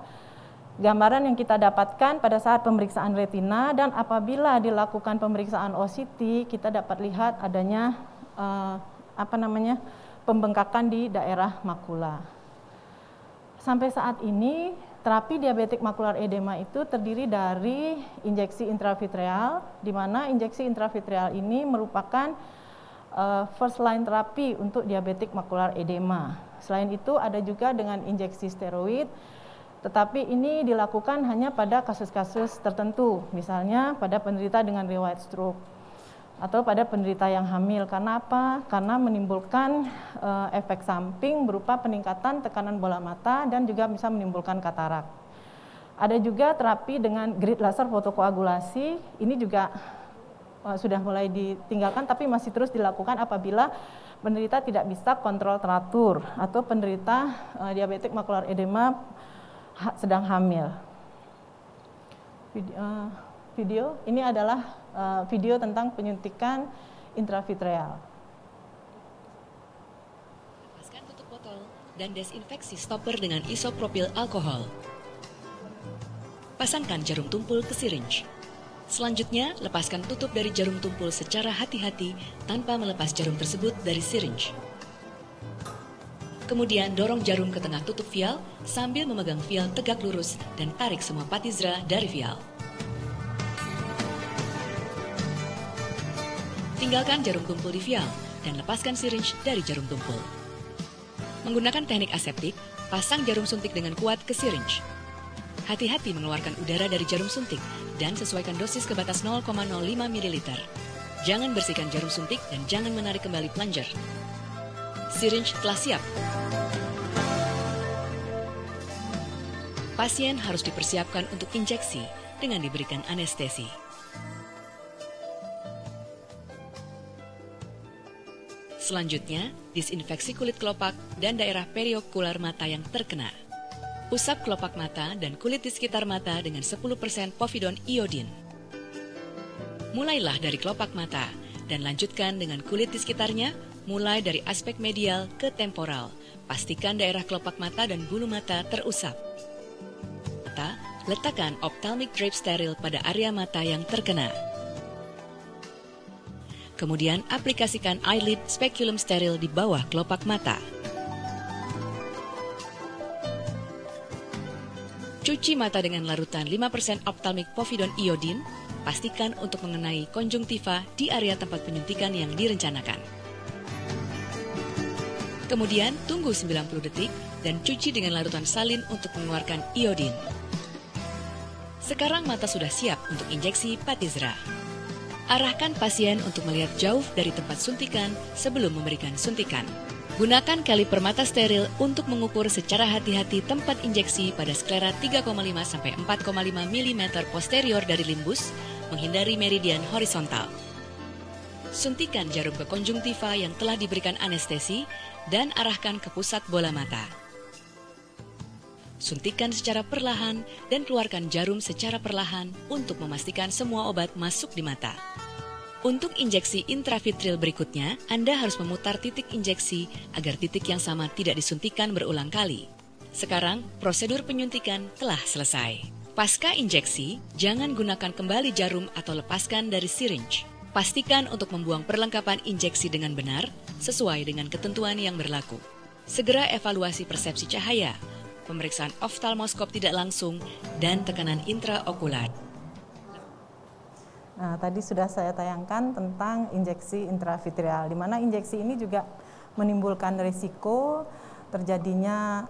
gambaran yang kita dapatkan pada saat pemeriksaan retina, dan apabila dilakukan pemeriksaan OCT kita dapat lihat adanya pembengkakan di daerah makula. Sampai saat ini terapi diabetik macular edema itu terdiri dari injeksi intravitreal, di mana injeksi intravitreal ini merupakan first line terapi untuk diabetik macular edema. Selain itu ada juga dengan injeksi steroid, tetapi ini dilakukan hanya pada kasus-kasus tertentu, misalnya pada penderita dengan riwayat stroke atau pada penderita yang hamil. Karena apa? Karena menimbulkan efek samping berupa peningkatan tekanan bola mata dan juga bisa menimbulkan katarak. Ada juga terapi dengan grid laser fotokoagulasi, ini juga sudah mulai ditinggalkan tapi masih terus dilakukan apabila penderita tidak bisa kontrol teratur atau penderita diabetik macular edema sedang hamil. Video ini adalah video tentang penyuntikan intravitreal. Lepaskan tutup botol dan desinfeksi stopper dengan isopropil alkohol. Pasangkan jarum tumpul ke sirinj. Selanjutnya, lepaskan tutup dari jarum tumpul secara hati-hati tanpa melepas jarum tersebut dari sirinj. Kemudian dorong jarum ke tengah tutup vial sambil memegang vial tegak lurus dan tarik semua patizra dari vial. Tinggalkan jarum tumpul di vial dan lepaskan sirinj dari jarum tumpul. Menggunakan teknik aseptik, pasang jarum suntik dengan kuat ke sirinj. Hati-hati mengeluarkan udara dari jarum suntik dan sesuaikan dosis ke batas 0,05 ml. Jangan bersihkan jarum suntik dan jangan menarik kembali plunger. Syringe telah siap. Pasien harus dipersiapkan untuk injeksi dengan diberikan anestesi. Selanjutnya, disinfeksi kulit kelopak dan daerah periokular mata yang terkena. Usap kelopak mata dan kulit di sekitar mata dengan 10% povidone iodin. Mulailah dari kelopak mata dan lanjutkan dengan kulit di sekitarnya, mulai dari aspek medial ke temporal. Pastikan daerah kelopak mata dan bulu mata terusap. Letakkan ophthalmic drape steril pada area mata yang terkena. Kemudian aplikasikan eyelid speculum steril di bawah kelopak mata. Cuci mata dengan larutan 5% ophthalmic povidone iodin, pastikan untuk mengenai konjungtiva di area tempat penyuntikan yang direncanakan. Kemudian tunggu 90 detik dan cuci dengan larutan salin untuk mengeluarkan iodin. Sekarang mata sudah siap untuk injeksi Patizra. Arahkan pasien untuk melihat jauh dari tempat suntikan sebelum memberikan suntikan. Gunakan kaliper mata steril untuk mengukur secara hati-hati tempat injeksi pada sklera 3,5-4,5 mm posterior dari limbus, menghindari meridian horizontal. Suntikan jarum ke konjungtiva yang telah diberikan anestesi dan arahkan ke pusat bola mata. Suntikan secara perlahan dan keluarkan jarum secara perlahan untuk memastikan semua obat masuk di mata. Untuk injeksi intravitreal berikutnya, Anda harus memutar titik injeksi agar titik yang sama tidak disuntikan berulang kali. Sekarang, prosedur penyuntikan telah selesai. Pasca injeksi, jangan gunakan kembali jarum atau lepaskan dari syringe. Pastikan untuk membuang perlengkapan injeksi dengan benar, sesuai dengan ketentuan yang berlaku. Segera evaluasi persepsi cahaya, pemeriksaan oftalmoskop tidak langsung, dan tekanan intraokular. Nah, tadi sudah saya tayangkan tentang injeksi intravitreal, di mana injeksi ini juga menimbulkan risiko terjadinya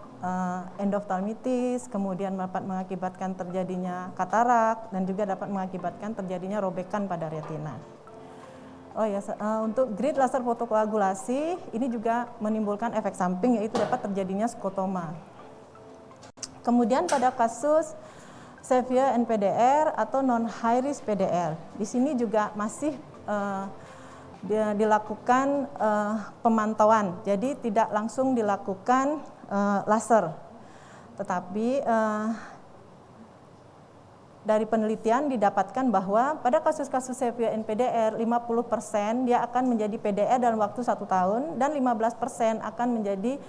endoftalmitis, kemudian dapat mengakibatkan terjadinya katarak, dan juga dapat mengakibatkan terjadinya robekan pada retina. Oh ya, untuk grid laser fotokoagulasi ini juga menimbulkan efek samping, yaitu dapat terjadinya skotoma. Kemudian pada kasus severe NPDR atau non-high risk PDR, di sini juga masih dilakukan pemantauan, jadi tidak langsung dilakukan laser, tetapi dari penelitian didapatkan bahwa pada kasus-kasus severe NPDR 50% dia akan menjadi PDR dalam waktu 1 tahun dan 15% akan menjadi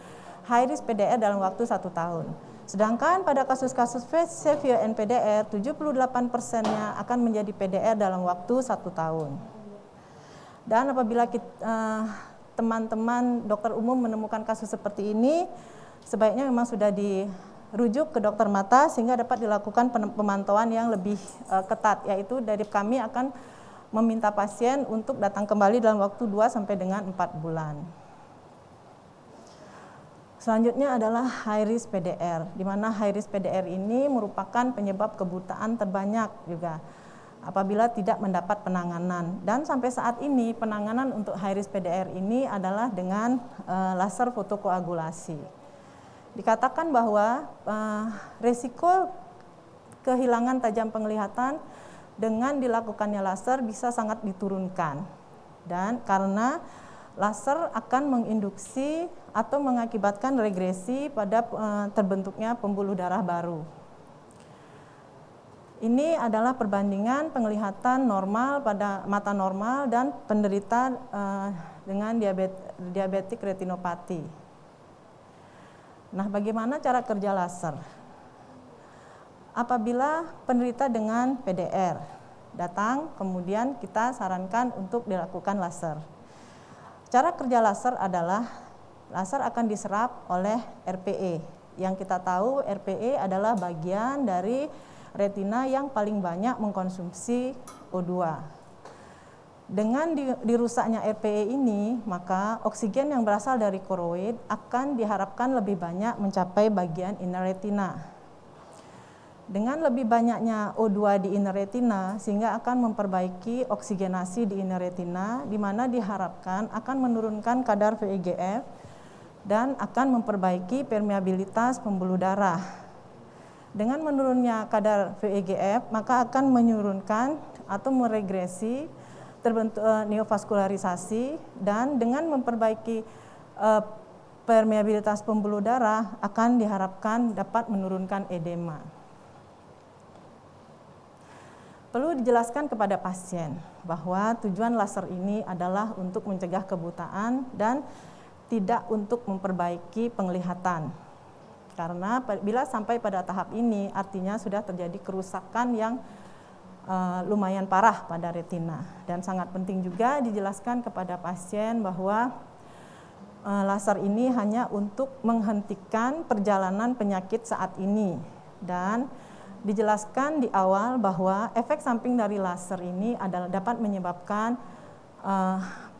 high risk PDR dalam waktu 1 tahun. Sedangkan pada kasus-kasus severe NPDR 78%-nya akan menjadi PDR dalam waktu 1 tahun. Dan apabila teman-teman dokter umum menemukan kasus seperti ini, sebaiknya memang sudah dirujuk ke dokter mata sehingga dapat dilakukan pemantauan yang lebih ketat, yaitu dari kami akan meminta pasien untuk datang kembali dalam waktu 2 sampai dengan 4 bulan. Selanjutnya adalah high risk PDR, di mana high risk PDR ini merupakan penyebab kebutaan terbanyak juga apabila tidak mendapat penanganan. Dan sampai saat ini penanganan untuk high risk PDR ini adalah dengan laser fotokoagulasi. Dikatakan bahwa resiko kehilangan tajam penglihatan dengan dilakukannya laser bisa sangat diturunkan. Dan karena laser akan menginduksi atau mengakibatkan regresi pada terbentuknya pembuluh darah baru. Ini adalah perbandingan penglihatan normal pada mata normal dan penderita dengan diabetik retinopati. Nah, bagaimana cara kerja laser? Apabila penderita dengan PDR datang, kemudian kita sarankan untuk dilakukan laser. Cara kerja laser adalah laser akan diserap oleh RPE. Yang kita tahu RPE adalah bagian dari retina yang paling banyak mengkonsumsi O2. Dengan dirusaknya RPE ini, maka oksigen yang berasal dari koroid akan diharapkan lebih banyak mencapai bagian inner retina. Dengan lebih banyaknya O2 di inner retina sehingga akan memperbaiki oksigenasi di inner retina, di mana diharapkan akan menurunkan kadar VEGF dan akan memperbaiki permeabilitas pembuluh darah. Dengan menurunnya kadar VEGF, maka akan menurunkan atau meregresi terbentuk neovaskularisasi, dan dengan memperbaiki permeabilitas pembuluh darah akan diharapkan dapat menurunkan edema. Perlu dijelaskan kepada pasien bahwa tujuan laser ini adalah untuk mencegah kebutaan dan tidak untuk memperbaiki penglihatan. Karena bila sampai pada tahap ini artinya sudah terjadi kerusakan yang lumayan parah pada retina. Dan sangat penting juga dijelaskan kepada pasien bahwa laser ini hanya untuk menghentikan perjalanan penyakit saat ini, dan dijelaskan di awal bahwa efek samping dari laser ini adalah dapat menyebabkan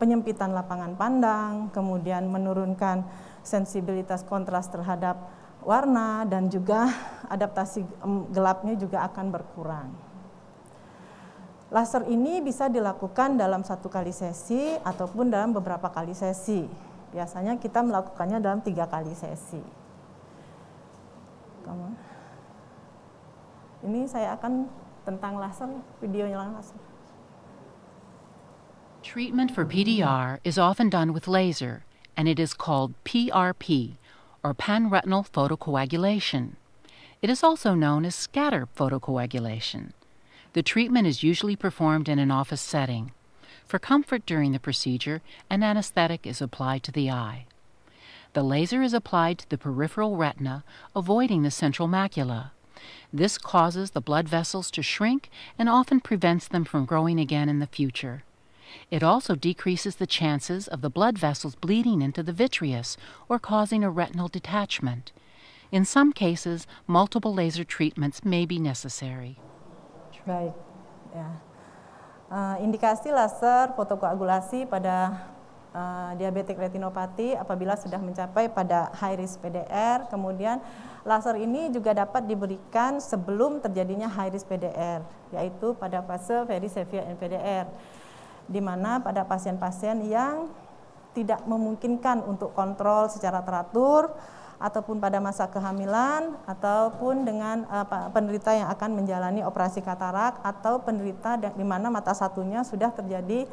penyempitan lapangan pandang, kemudian menurunkan sensibilitas kontras terhadap warna, dan juga adaptasi gelapnya juga akan berkurang. Laser ini bisa dilakukan dalam 1 kali sesi ataupun dalam beberapa kali sesi. Biasanya kita melakukannya dalam 3 kali sesi. Ini saya akan tentang laser, videonya laser. Treatment for PDR is often done with laser, and it is called PRP, or panretinal photocoagulation. It is also known as scatter photocoagulation. The treatment is usually performed in an office setting. For comfort during the procedure, an anesthetic is applied to the eye. The laser is applied to the peripheral retina, avoiding the central macula. This causes the blood vessels to shrink and often prevents them from growing again in the future. It also decreases the chances of the blood vessels bleeding into the vitreous or causing a retinal detachment. In some cases, multiple laser treatments may be necessary. Baik, ya. Indikasi laser fotokoagulasi pada diabetik retinopati apabila sudah mencapai pada high risk PDR. Kemudian laser ini juga dapat diberikan sebelum terjadinya high risk PDR, yaitu pada fase very severe NPDR, di mana pada pasien-pasien yang tidak memungkinkan untuk kontrol secara teratur, ataupun pada masa kehamilan, ataupun dengan penderita yang akan menjalani operasi katarak, atau penderita di mana mata satunya sudah terjadi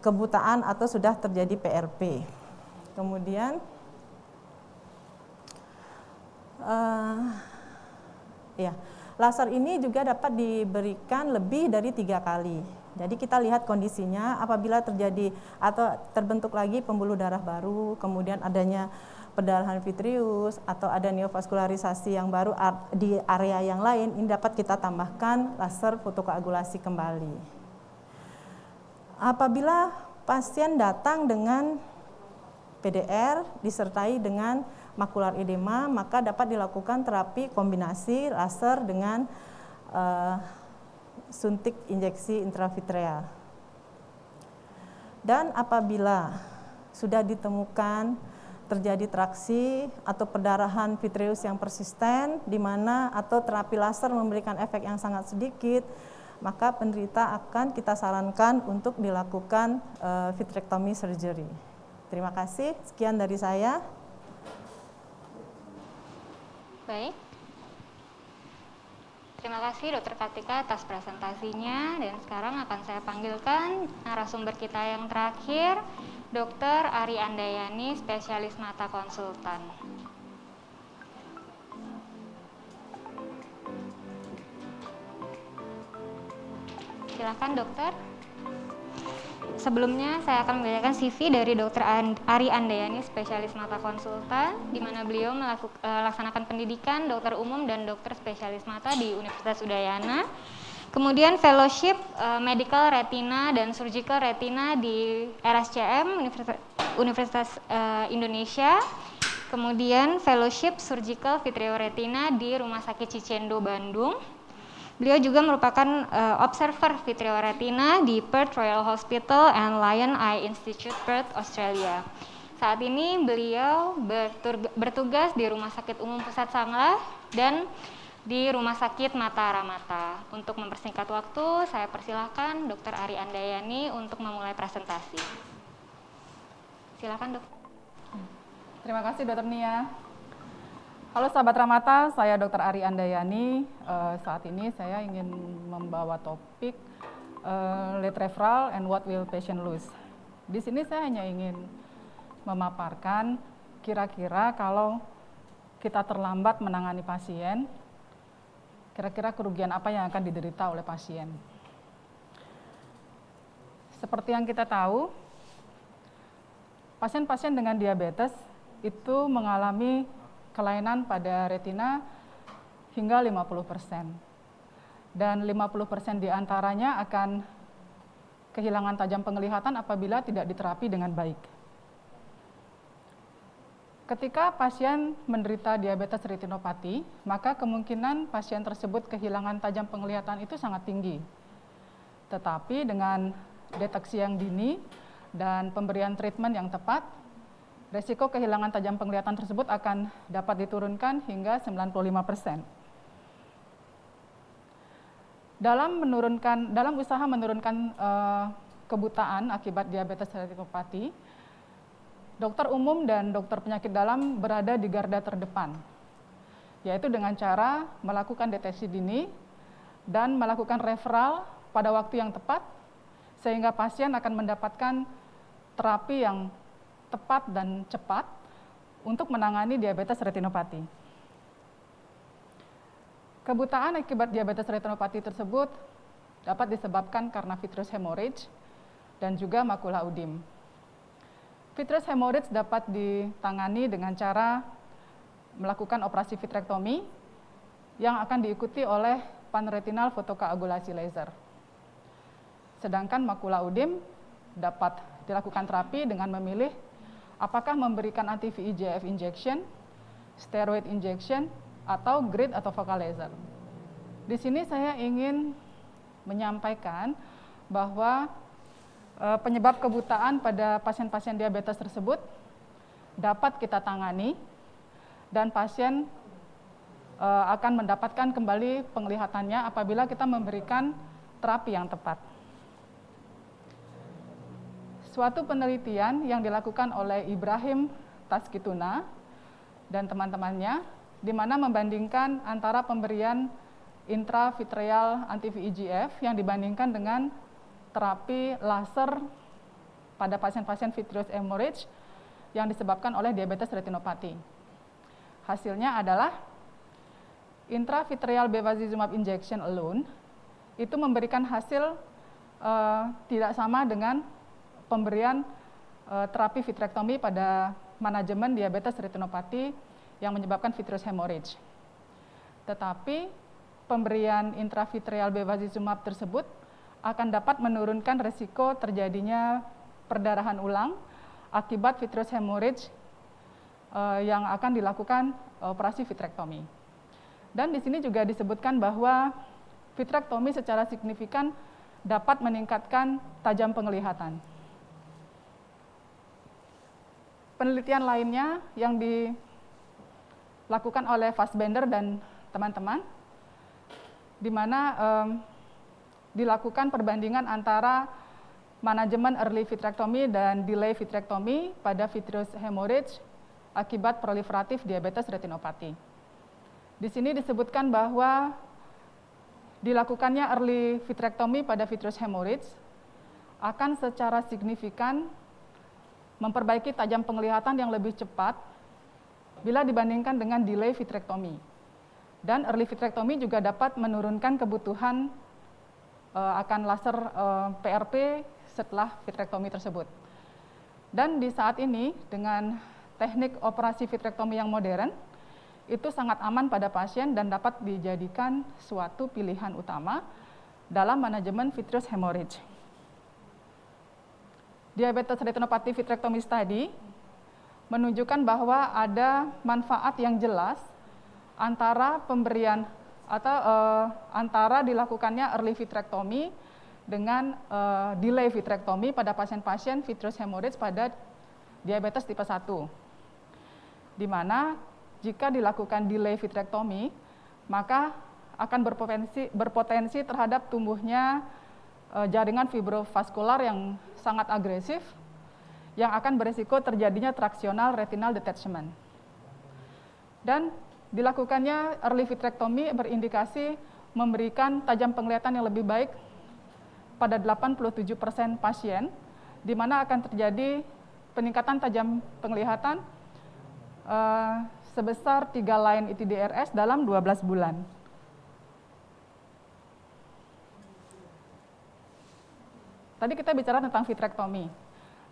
kebutaan atau sudah terjadi PRP. Kemudian laser ini juga dapat diberikan lebih dari 3 kali. Jadi kita lihat kondisinya, apabila terjadi atau terbentuk lagi pembuluh darah baru, kemudian adanya perdarahan vitreus atau ada neovaskularisasi yang baru di area yang lain, ini dapat kita tambahkan laser fotokoagulasi kembali. Apabila pasien datang dengan PDR disertai dengan makular edema, maka dapat dilakukan terapi kombinasi laser dengan suntik injeksi intravitreal. Dan apabila sudah ditemukan terjadi traksi atau perdarahan vitreus yang persisten, di mana atau terapi laser memberikan efek yang sangat sedikit, maka penderita akan kita sarankan untuk dilakukan vitrectomy surgery. Terima kasih, sekian dari saya. Baik. Terima kasih Dr. Kartika atas presentasinya, dan sekarang akan saya panggilkan narasumber kita yang terakhir, Dr. Ari Andayani, spesialis mata konsultan. Silakan dokter. Sebelumnya saya akan membacakan CV dari Dr. Ari Andayani, spesialis mata konsultan, di mana beliau melaksanakan pendidikan dokter umum dan dokter spesialis mata di Universitas Udayana. Kemudian fellowship medical retina dan surgical retina di RSCM Universitas Indonesia. Kemudian fellowship surgical vitreoretina di Rumah Sakit Cicendo Bandung. Beliau juga merupakan observer vitreoretina di Perth Royal Hospital and Lion Eye Institute, Perth, Australia. Saat ini beliau bertugas di Rumah Sakit Umum Pusat Sanglah dan di Rumah Sakit Mata Ramata. Untuk mempersingkat waktu, saya persilahkan Dr. Ari Andayani untuk memulai presentasi. Silakan, Dok. Terima kasih, Dr. Nia. Halo sahabat Ramata, saya Dr. Ari Andayani. Saat ini saya ingin membawa topik late referral and what will patient lose. Di sini saya hanya ingin memaparkan kira-kira kalau kita terlambat menangani pasien, kira-kira kerugian apa yang akan diderita oleh pasien. Seperti yang kita tahu, pasien-pasien dengan diabetes itu mengalami kelainan pada retina hingga 50%. Dan 50% diantaranya akan kehilangan tajam penglihatan apabila tidak diterapi dengan baik. Ketika pasien menderita diabetes retinopati, maka kemungkinan pasien tersebut kehilangan tajam penglihatan itu sangat tinggi. Tetapi dengan deteksi yang dini dan pemberian treatment yang tepat, resiko kehilangan tajam penglihatan tersebut akan dapat diturunkan hingga 95%. Dalam usaha menurunkan kebutaan akibat diabetes retinopati, dokter umum dan dokter penyakit dalam berada di garda terdepan, yaitu dengan cara melakukan deteksi dini dan melakukan referral pada waktu yang tepat, sehingga pasien akan mendapatkan terapi yang tepat dan cepat untuk menangani diabetes retinopati. Kebutaan akibat diabetes retinopati tersebut dapat disebabkan karena vitreous hemorrhage dan juga makula udim. Vitreous hemorrhage dapat ditangani dengan cara melakukan operasi vitrektomi yang akan diikuti oleh panretinal fotokoagulasi laser. Sedangkan makula udim dapat dilakukan terapi dengan memilih apakah memberikan anti-VEGF injection, steroid injection, atau grid atau focal laser. Di sini saya ingin menyampaikan bahwa penyebab kebutaan pada pasien-pasien diabetes tersebut dapat kita tangani dan pasien akan mendapatkan kembali penglihatannya apabila kita memberikan terapi yang tepat. Suatu penelitian yang dilakukan oleh Ibrahim Taskituna dan teman-temannya di mana membandingkan antara pemberian intravitreal anti-VEGF yang dibandingkan dengan terapi laser pada pasien-pasien vitreous hemorrhage yang disebabkan oleh diabetes retinopati. Hasilnya adalah intravitreal bevacizumab injection alone itu memberikan hasil tidak sama dengan pemberian terapi vitrektomi pada manajemen diabetes retinopati yang menyebabkan vitreous hemorrhage. Tetapi pemberian intravitreal bevacizumab tersebut akan dapat menurunkan risiko terjadinya perdarahan ulang akibat vitreous hemorrhage yang akan dilakukan operasi vitrektomi. Dan di sini juga disebutkan bahwa vitrektomi secara signifikan dapat meningkatkan tajam penglihatan. Penelitian lainnya yang dilakukan oleh Fassbender dan teman-teman, di mana dilakukan perbandingan antara manajemen early vitrectomy dan delay vitrectomy pada vitreous hemorrhage akibat proliferatif diabetes retinopati. Di sini disebutkan bahwa dilakukannya early vitrectomy pada vitreous hemorrhage akan secara signifikan memperbaiki tajam penglihatan yang lebih cepat bila dibandingkan dengan delay vitrectomy. Dan early vitrectomy juga dapat menurunkan kebutuhan akan laser PRP setelah vitrectomy tersebut. Dan di saat ini dengan teknik operasi vitrectomy yang modern, itu sangat aman pada pasien dan dapat dijadikan suatu pilihan utama dalam manajemen vitreous hemorrhage. Diabetes retinopati vitrectomy study menunjukkan bahwa ada manfaat yang jelas antara pemberian atau antara dilakukannya early vitrectomy dengan delay vitrectomy pada pasien-pasien vitreous hemorrhage pada diabetes tipe 1. Di mana jika dilakukan delay vitrectomy, maka akan berpotensi terhadap tumbuhnya jaringan fibrovaskular yang sangat agresif yang akan berisiko terjadinya tractional retinal detachment. Dan dilakukannya early vitrectomy berindikasi memberikan tajam penglihatan yang lebih baik pada 87% pasien, di mana akan terjadi peningkatan tajam penglihatan sebesar 3 line ITDRS dalam 12 bulan. Tadi kita bicara tentang vitrectomy.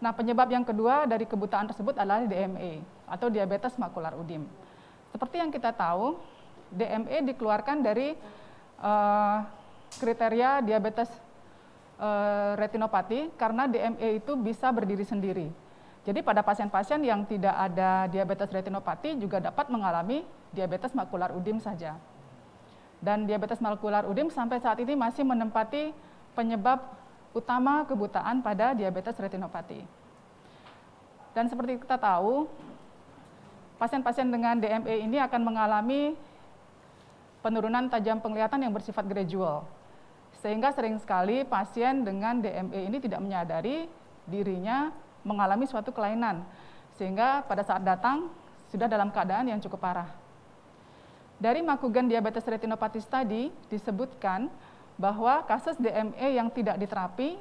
Nah, penyebab yang kedua dari kebutaan tersebut adalah DME atau diabetes makular udim. Seperti yang kita tahu, DME dikeluarkan dari kriteria diabetes retinopati karena DME itu bisa berdiri sendiri. Jadi pada pasien-pasien yang tidak ada diabetes retinopati juga dapat mengalami diabetes makular udim saja. Dan diabetes makular udim sampai saat ini masih menempati penyebab utama kebutaan pada diabetes retinopati. Dan seperti kita tahu, pasien-pasien dengan DME ini akan mengalami penurunan tajam penglihatan yang bersifat gradual. Sehingga sering sekali pasien dengan DME ini tidak menyadari dirinya mengalami suatu kelainan. Sehingga pada saat datang sudah dalam keadaan yang cukup parah. Dari Makugan Diabetes Retinopathy Study disebutkan bahwa kasus DME yang tidak diterapi,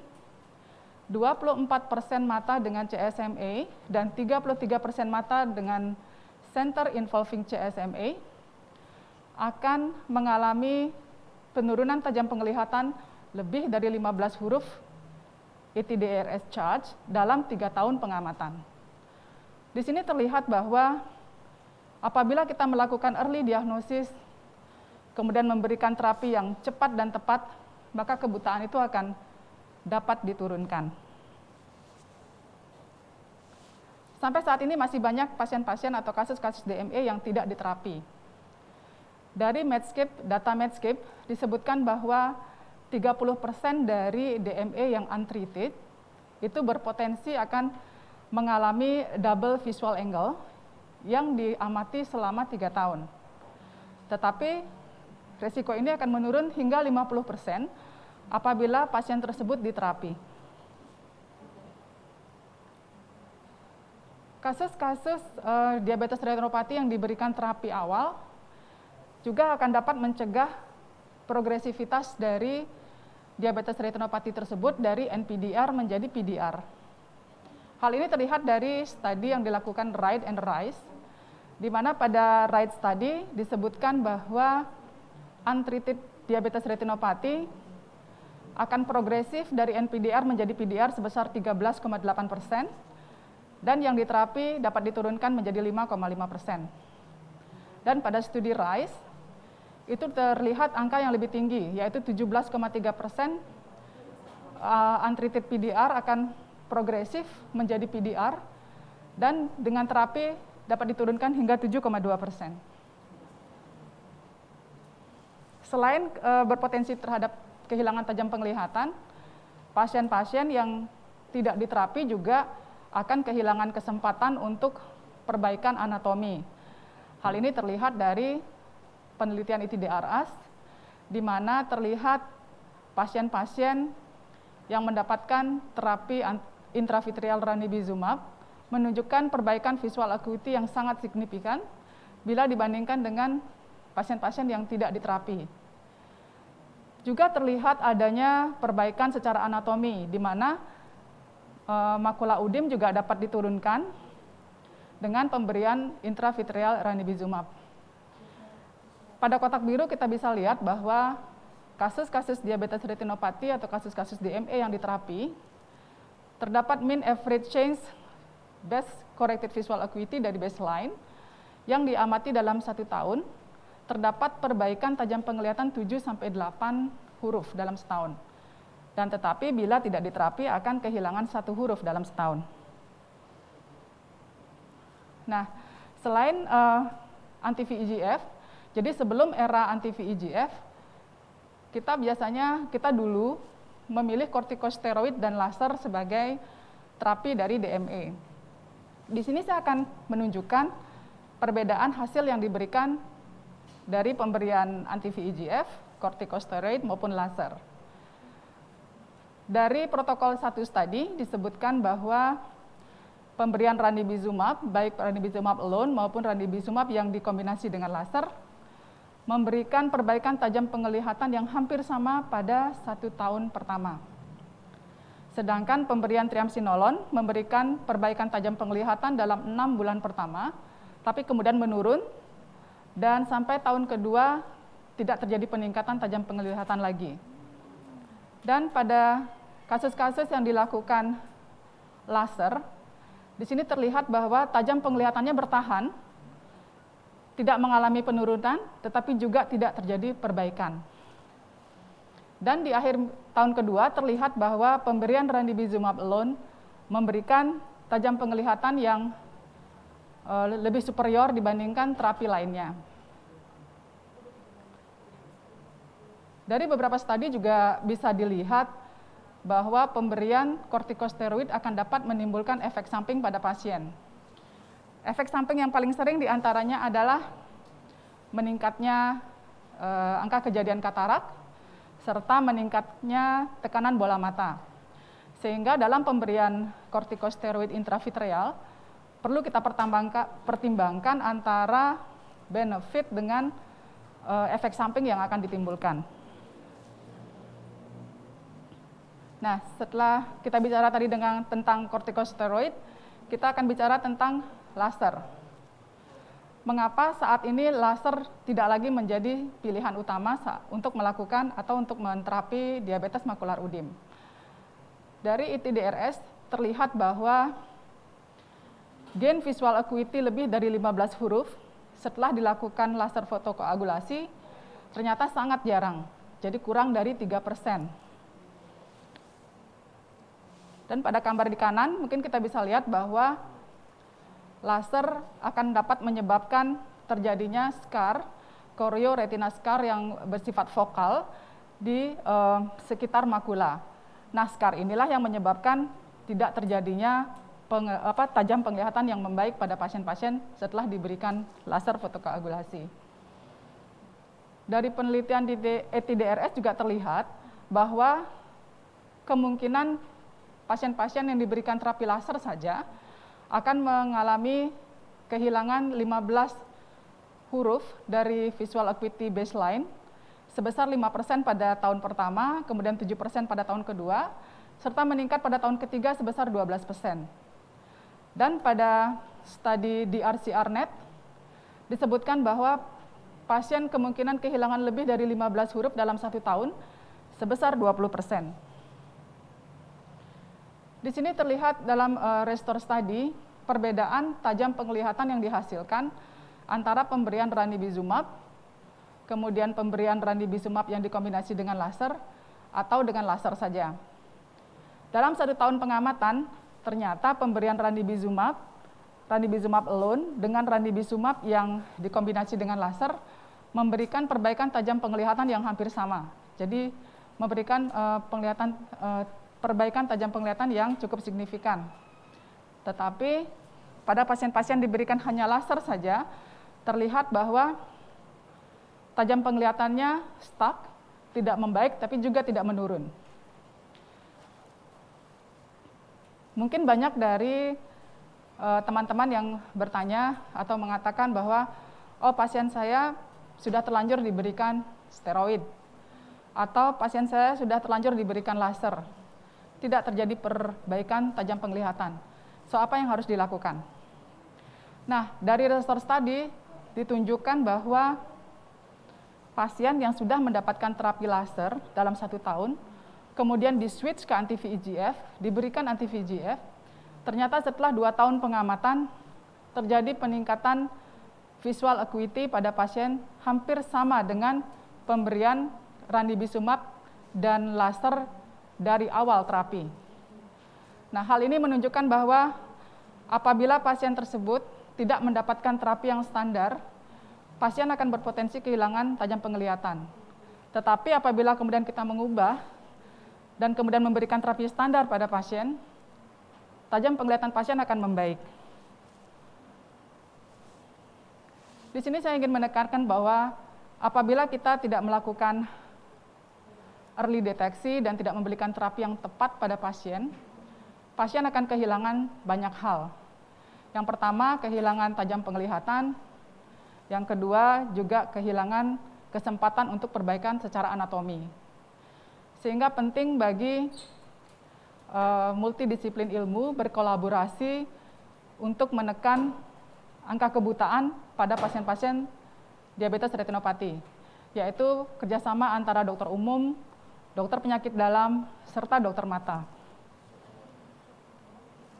24% mata dengan CSMA dan 33% mata dengan center involving CSMA akan mengalami penurunan tajam penglihatan lebih dari 15 huruf ITDRS charge dalam 3 tahun pengamatan. Di sini terlihat bahwa apabila kita melakukan early diagnosis, kemudian memberikan terapi yang cepat dan tepat, maka kebutaan itu akan dapat diturunkan. Sampai saat ini masih banyak pasien-pasien atau kasus-kasus DME yang tidak diterapi. Dari Medscape, data Medscape disebutkan bahwa 30% dari DME yang untreated itu berpotensi akan mengalami double visual angle yang diamati selama 3 tahun. Tetapi resiko ini akan menurun hingga 50% apabila pasien tersebut diterapi. Kasus-kasus diabetes retinopati yang diberikan terapi awal juga akan dapat mencegah progresivitas dari diabetes retinopati tersebut dari NPDR menjadi PDR. Hal ini terlihat dari studi yang dilakukan Wright and Rice, di mana pada Wright study disebutkan bahwa untreated diabetes retinopati akan progresif dari NPDR menjadi PDR sebesar 13,8%, dan yang diterapi dapat diturunkan menjadi 5,5%. Dan pada studi Rice, itu terlihat angka yang lebih tinggi, yaitu 17,3% untreated PDR akan progresif menjadi PDR, dan dengan terapi dapat diturunkan hingga 7,2%. Selain berpotensi terhadap kehilangan tajam penglihatan, pasien-pasien yang tidak diterapi juga akan kehilangan kesempatan untuk perbaikan anatomi. Hal ini terlihat dari penelitian ITDRS, di mana terlihat pasien-pasien yang mendapatkan terapi intravitreal ranibizumab menunjukkan perbaikan visual acuity yang sangat signifikan bila dibandingkan dengan pasien-pasien yang tidak diterapi. Juga terlihat adanya perbaikan secara anatomi, di mana makula udim juga dapat diturunkan dengan pemberian intravitreal ranibizumab. Pada kotak biru kita bisa lihat bahwa kasus-kasus diabetes retinopati atau kasus-kasus DME yang diterapi, terdapat mean average change best corrected visual acuity dari baseline yang diamati dalam 1 tahun, terdapat perbaikan tajam penglihatan 7-8 huruf dalam setahun. Dan tetapi bila tidak diterapi akan kehilangan 1 huruf dalam setahun. Nah, selain anti-VEGF, jadi sebelum era anti-VEGF, kita dulu memilih kortikosteroid dan laser sebagai terapi dari DME. Di sini saya akan menunjukkan perbedaan hasil yang diberikan dari pemberian anti-VEGF, kortikosteroid maupun laser. Dari protokol 1 tadi disebutkan bahwa pemberian ranibizumab, baik ranibizumab alone maupun ranibizumab yang dikombinasi dengan laser, memberikan perbaikan tajam penglihatan yang hampir sama pada 1 tahun pertama. Sedangkan pemberian triamcinolone memberikan perbaikan tajam penglihatan dalam 6 bulan pertama, tapi kemudian menurun, dan sampai tahun kedua tidak terjadi peningkatan tajam penglihatan lagi. Dan pada kasus-kasus yang dilakukan laser, di sini terlihat bahwa tajam penglihatannya bertahan, tidak mengalami penurunan, tetapi juga tidak terjadi perbaikan. Dan di akhir tahun kedua terlihat bahwa pemberian ranibizumab alone memberikan tajam penglihatan yang lebih superior dibandingkan terapi lainnya. Dari beberapa studi juga bisa dilihat bahwa pemberian kortikosteroid akan dapat menimbulkan efek samping pada pasien. Efek samping yang paling sering diantaranya adalah meningkatnya angka kejadian katarak, serta meningkatnya tekanan bola mata. Sehingga dalam pemberian kortikosteroid intravitreal, perlu kita pertimbangkan antara benefit dengan efek samping yang akan ditimbulkan. Nah, setelah kita bicara tadi tentang kortikosteroid, kita akan bicara tentang laser. Mengapa saat ini laser tidak lagi menjadi pilihan utama untuk melakukan atau untuk menterapi diabetes makular udem? Dari ETDRS terlihat bahwa gain visual acuity lebih dari 15 huruf setelah dilakukan laser fotokoagulasi ternyata sangat jarang, jadi kurang dari 3%. Dan pada gambar di kanan mungkin kita bisa lihat bahwa laser akan dapat menyebabkan terjadinya scar, chorioretina scar yang bersifat vokal di sekitar makula. Nah, scar inilah yang menyebabkan tidak terjadinya tajam penglihatan yang membaik pada pasien-pasien setelah diberikan laser fotokoagulasi. Dari penelitian di ETDRS juga terlihat bahwa kemungkinan pasien-pasien yang diberikan terapi laser saja akan mengalami kehilangan 15 huruf dari visual acuity baseline sebesar 5% pada tahun pertama, kemudian 7% pada tahun kedua, serta meningkat pada tahun ketiga sebesar 12%. Dan pada studi di RCRNet disebutkan bahwa pasien kemungkinan kehilangan lebih dari 15 huruf dalam 1 tahun sebesar 20%. Di sini terlihat dalam RESTORE study perbedaan tajam penglihatan yang dihasilkan antara pemberian ranibizumab, kemudian pemberian ranibizumab yang dikombinasi dengan laser, atau dengan laser saja. Dalam 1 tahun pengamatan, ternyata pemberian ranibizumab alone dengan ranibizumab yang dikombinasi dengan laser memberikan perbaikan tajam penglihatan yang hampir sama. Jadi memberikan perbaikan tajam penglihatan yang cukup signifikan. Tetapi pada pasien-pasien diberikan hanya laser saja, terlihat bahwa tajam penglihatannya stuck, tidak membaik, tapi juga tidak menurun. Mungkin banyak dari teman-teman yang bertanya atau mengatakan bahwa pasien saya sudah terlanjur diberikan steroid, atau pasien saya sudah terlanjur diberikan laser. Tidak terjadi perbaikan tajam penglihatan. So, apa yang harus dilakukan? Nah, dari RESTORE study ditunjukkan bahwa pasien yang sudah mendapatkan terapi laser dalam 1 tahun, kemudian di-switch ke anti-VEGF, diberikan anti-VEGF, ternyata setelah 2 tahun pengamatan, terjadi peningkatan visual acuity pada pasien hampir sama dengan pemberian ranibizumab dan laser dari awal terapi. Nah, hal ini menunjukkan bahwa apabila pasien tersebut tidak mendapatkan terapi yang standar, pasien akan berpotensi kehilangan tajam penglihatan. Tetapi apabila kemudian kita mengubah dan kemudian memberikan terapi standar pada pasien, tajam penglihatan pasien akan membaik. Di sini saya ingin menekankan bahwa apabila kita tidak melakukan early deteksi dan tidak memberikan terapi yang tepat pada pasien, pasien akan kehilangan banyak hal. Yang pertama, kehilangan tajam penglihatan. Yang kedua, juga kehilangan kesempatan untuk perbaikan secara anatomi. Sehingga penting bagi multidisiplin ilmu berkolaborasi untuk menekan angka kebutaan pada pasien-pasien diabetes retinopati, yaitu kerjasama antara dokter umum, dokter penyakit dalam, serta dokter mata.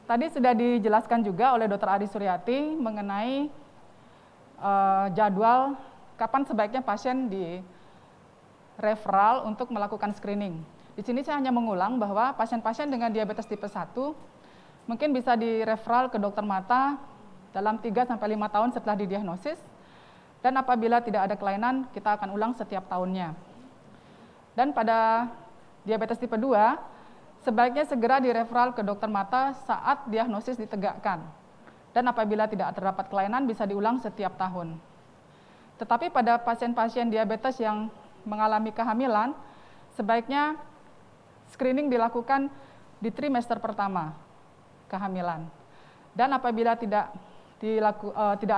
Tadi sudah dijelaskan juga oleh Dr. Ari Suryati mengenai jadwal kapan sebaiknya pasien di referral untuk melakukan screening. Di sini saya hanya mengulang bahwa pasien-pasien dengan diabetes tipe 1 mungkin bisa di referral ke dokter mata dalam 3-5 tahun setelah didiagnosis, dan apabila tidak ada kelainan, kita akan ulang setiap tahunnya. Dan pada diabetes tipe 2, sebaiknya segera direferal ke dokter mata saat diagnosis ditegakkan. Dan apabila tidak terdapat kelainan, bisa diulang setiap tahun. Tetapi pada pasien-pasien diabetes yang mengalami kehamilan, sebaiknya screening dilakukan di trimester pertama kehamilan. Dan apabila tidak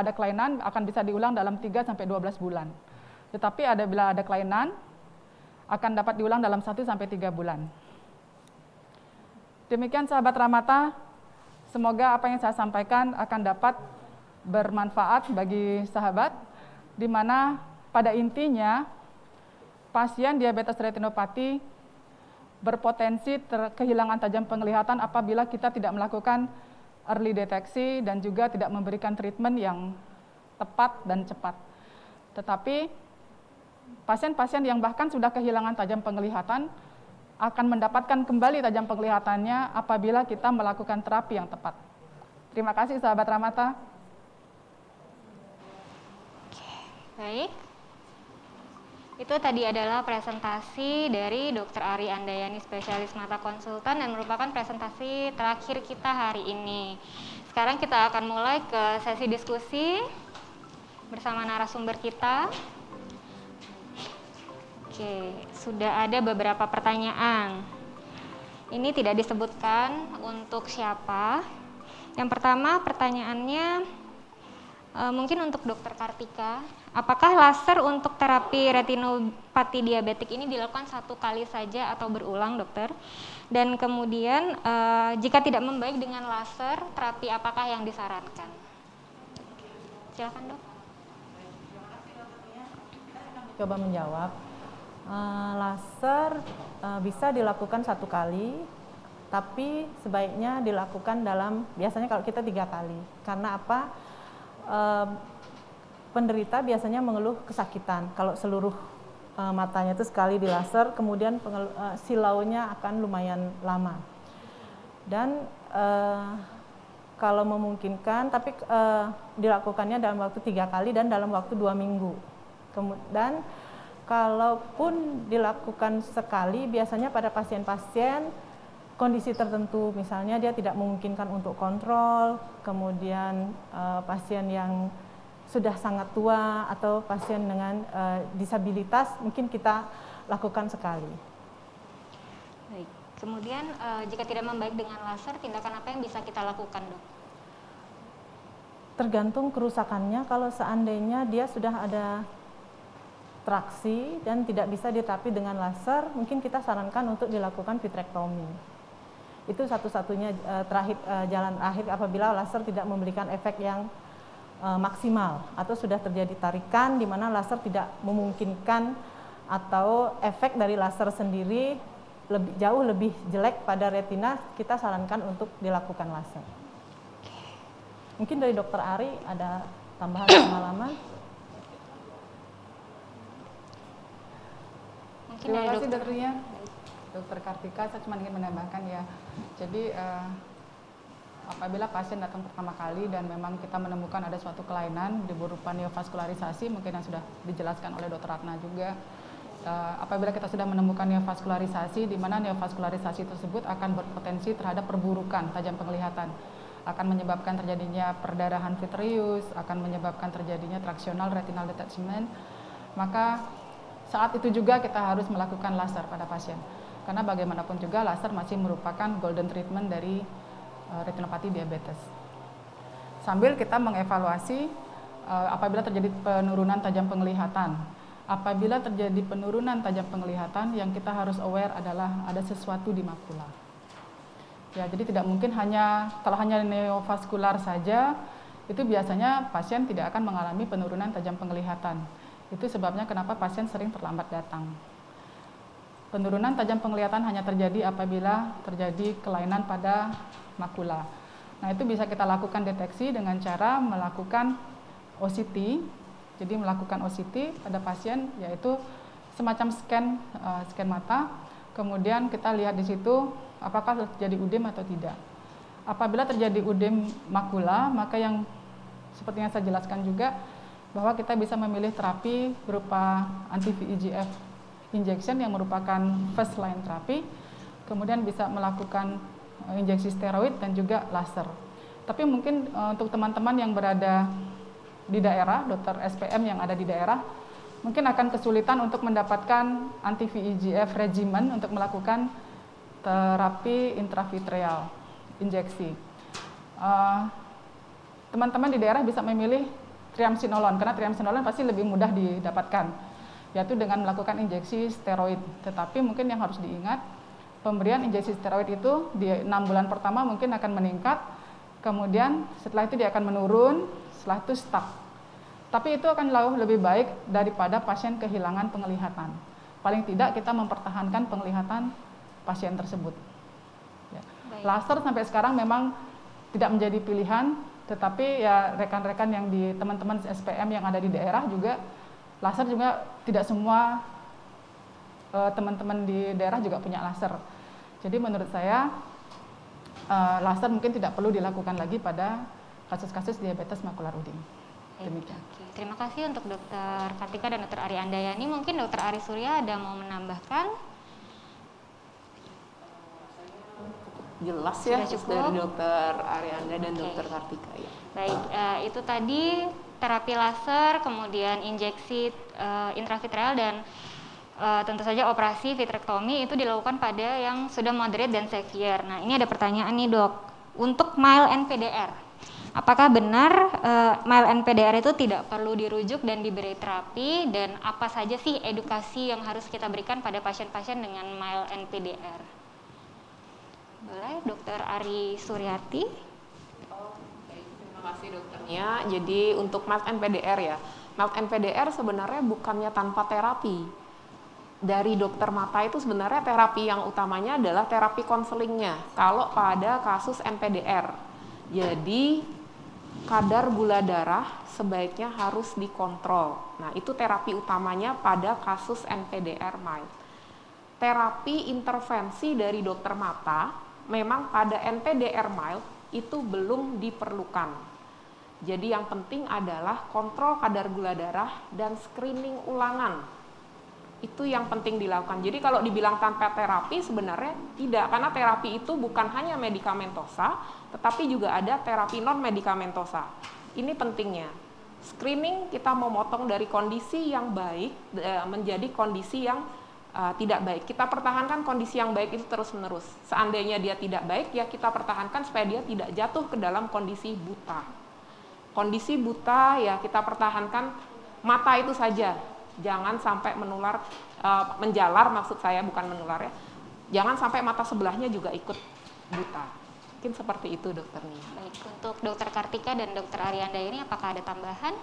ada kelainan, akan bisa diulang dalam 3-12 bulan. Tetapi apabila ada kelainan, akan dapat diulang dalam 1-3 bulan. Demikian sahabat Ramata, semoga apa yang saya sampaikan akan dapat bermanfaat bagi sahabat, di mana pada intinya pasien diabetes retinopati berpotensi kehilangan tajam penglihatan apabila kita tidak melakukan early deteksi dan juga tidak memberikan treatment yang tepat dan cepat. Tetapi pasien-pasien yang bahkan sudah kehilangan tajam penglihatan akan mendapatkan kembali tajam penglihatannya apabila kita melakukan terapi yang tepat. Terima kasih sahabat Ramata. Baik. Itu tadi adalah presentasi dari Dr. Ari Andayani, spesialis mata konsultan, dan merupakan presentasi terakhir kita hari ini. Sekarang kita akan mulai ke sesi diskusi bersama narasumber kita. Oke, sudah ada beberapa pertanyaan. Ini tidak disebutkan untuk siapa. Yang pertama pertanyaannya mungkin untuk Dr. Kartika. Apakah laser untuk terapi retinopati diabetik ini dilakukan 1 kali saja atau berulang, dokter? Dan kemudian jika tidak membaik dengan laser, terapi apakah yang disarankan? Silakan, Dok. Coba menjawab. Laser bisa dilakukan 1 kali, tapi sebaiknya dilakukan biasanya kalau kita 3 kali. Karena apa? Penderita biasanya mengeluh kesakitan kalau seluruh matanya itu sekali di laser, kemudian silaunya akan lumayan lama. Dan kalau memungkinkan, tapi dilakukannya dalam waktu 3 kali dan dalam waktu 2 minggu. Dan kalaupun dilakukan sekali, biasanya pada pasien-pasien kondisi tertentu, misalnya dia tidak memungkinkan untuk kontrol, kemudian pasien yang sudah sangat tua atau pasien dengan disabilitas, mungkin kita lakukan sekali. Baik. Kemudian jika tidak membaik dengan laser, tindakan apa yang bisa kita lakukan, Dok? Tergantung kerusakannya. Kalau seandainya dia sudah ada traksi dan tidak bisa diterapi dengan laser, mungkin kita sarankan untuk dilakukan vitrektomi. Itu satu-satunya jalan akhir apabila laser tidak memberikan efek yang maksimal atau sudah terjadi tarikan di mana laser tidak memungkinkan atau efek dari laser sendiri jauh lebih jelek pada retina, kita sarankan untuk dilakukan laser. Mungkin dari Dr. Ari ada tambahan pengalaman? Terima kasih dokternya. Dokter Kartika, saya cuma ingin menambahkan ya. Jadi apabila pasien datang pertama kali dan memang kita menemukan ada suatu kelainan berupa neovaskularisasi, mungkin yang sudah dijelaskan oleh Dr. Ratna juga, apabila kita sudah menemukan neovaskularisasi, di mana neovaskularisasi tersebut akan berpotensi terhadap perburukan tajam penglihatan, akan menyebabkan terjadinya perdarahan vitreous, akan menyebabkan terjadinya tractional retinal detachment. maka saat itu juga kita harus melakukan laser pada pasien. Karena bagaimanapun juga laser masih merupakan golden treatment dari retinopati diabetes. Sambil kita mengevaluasi apabila terjadi penurunan tajam penglihatan. Apabila terjadi penurunan tajam penglihatan, yang kita harus aware adalah ada sesuatu di makula. Ya, jadi tidak mungkin kalau hanya neovaskular saja, itu biasanya pasien tidak akan mengalami penurunan tajam penglihatan. Itu sebabnya kenapa pasien sering terlambat datang. Penurunan tajam penglihatan hanya terjadi apabila terjadi kelainan pada makula. Nah, itu bisa kita lakukan deteksi dengan cara melakukan OCT. Jadi melakukan OCT pada pasien, yaitu semacam scan mata. Kemudian kita lihat di situ apakah terjadi udem atau tidak. Apabila terjadi udem makula, maka yang seperti yang saya jelaskan juga, bahwa kita bisa memilih terapi berupa anti-VEGF injection yang merupakan first line terapi, kemudian bisa melakukan injeksi steroid dan juga laser. Tapi mungkin untuk teman-teman yang berada di daerah, dokter SPM yang ada di daerah, mungkin akan kesulitan untuk mendapatkan anti-VEGF regimen untuk melakukan terapi intravitreal injeksi. Teman-teman di daerah bisa memilih triamcinolon, karena triamcinolon pasti lebih mudah didapatkan, yaitu dengan melakukan injeksi steroid. Tetapi mungkin yang harus diingat, pemberian injeksi steroid itu di 6 bulan pertama mungkin akan meningkat, kemudian setelah itu dia akan menurun, setelah itu stuck. Tapi itu akan jauh lebih baik daripada pasien kehilangan penglihatan. Paling tidak kita mempertahankan penglihatan pasien tersebut. Ya. Laser sampai sekarang memang tidak menjadi pilihan, tetapi ya rekan-rekan yang di teman-teman SPM yang ada di daerah juga, laser juga tidak semua teman-teman di daerah juga punya laser. Jadi menurut saya laser mungkin tidak perlu dilakukan lagi pada kasus-kasus diabetes makular udem. Demikian. Oke. Terima kasih untuk Dokter Kartika dan Dokter Ari Andayani. Mungkin Dokter Ari Surya ada mau menambahkan? Jelas ya Sudah cukup? dari Dokter Arianda dan Dokter Kartika ya. Baik, itu tadi terapi laser, kemudian injeksi intravitreal dan tentu saja operasi vitrektomi itu dilakukan pada yang sudah moderate dan severe. Nah, ini ada pertanyaan nih dok, untuk mild NPDR, apakah benar mild NPDR itu tidak perlu dirujuk dan diberi terapi, dan apa saja sih edukasi yang harus kita berikan pada pasien-pasien dengan mild NPDR? Boleh, Dokter Ari Suryati. Terima kasih dokternya. Jadi untuk mild NPDR ya, mild NPDR sebenarnya bukannya tanpa terapi. Dari dokter mata itu sebenarnya terapi yang utamanya adalah terapi konselingnya kalau pada kasus NPDR. Jadi kadar gula darah sebaiknya harus dikontrol. Nah, itu terapi utamanya pada kasus NPDR mild. Terapi intervensi dari dokter mata memang pada NPDR mild itu belum diperlukan. Jadi yang penting adalah kontrol kadar gula darah dan screening ulangan. Itu yang penting dilakukan. Jadi kalau dibilang tanpa terapi sebenarnya tidak, karena terapi itu bukan hanya medikamentosa, tetapi juga ada terapi non medikamentosa. Ini pentingnya. Screening kita memotong dari kondisi yang baik menjadi kondisi yang tidak baik. Kita pertahankan kondisi yang baik itu terus-menerus. Seandainya dia tidak baik, ya kita pertahankan supaya dia tidak jatuh ke dalam kondisi buta. Kondisi buta ya kita pertahankan mata itu saja. Jangan sampai menular, menjalar maksud saya, bukan menular ya. Jangan sampai mata sebelahnya juga ikut buta. Mungkin seperti itu dokternya. Baik, untuk Dokter Kartika dan Dokter Arianda ini apakah ada tambahan?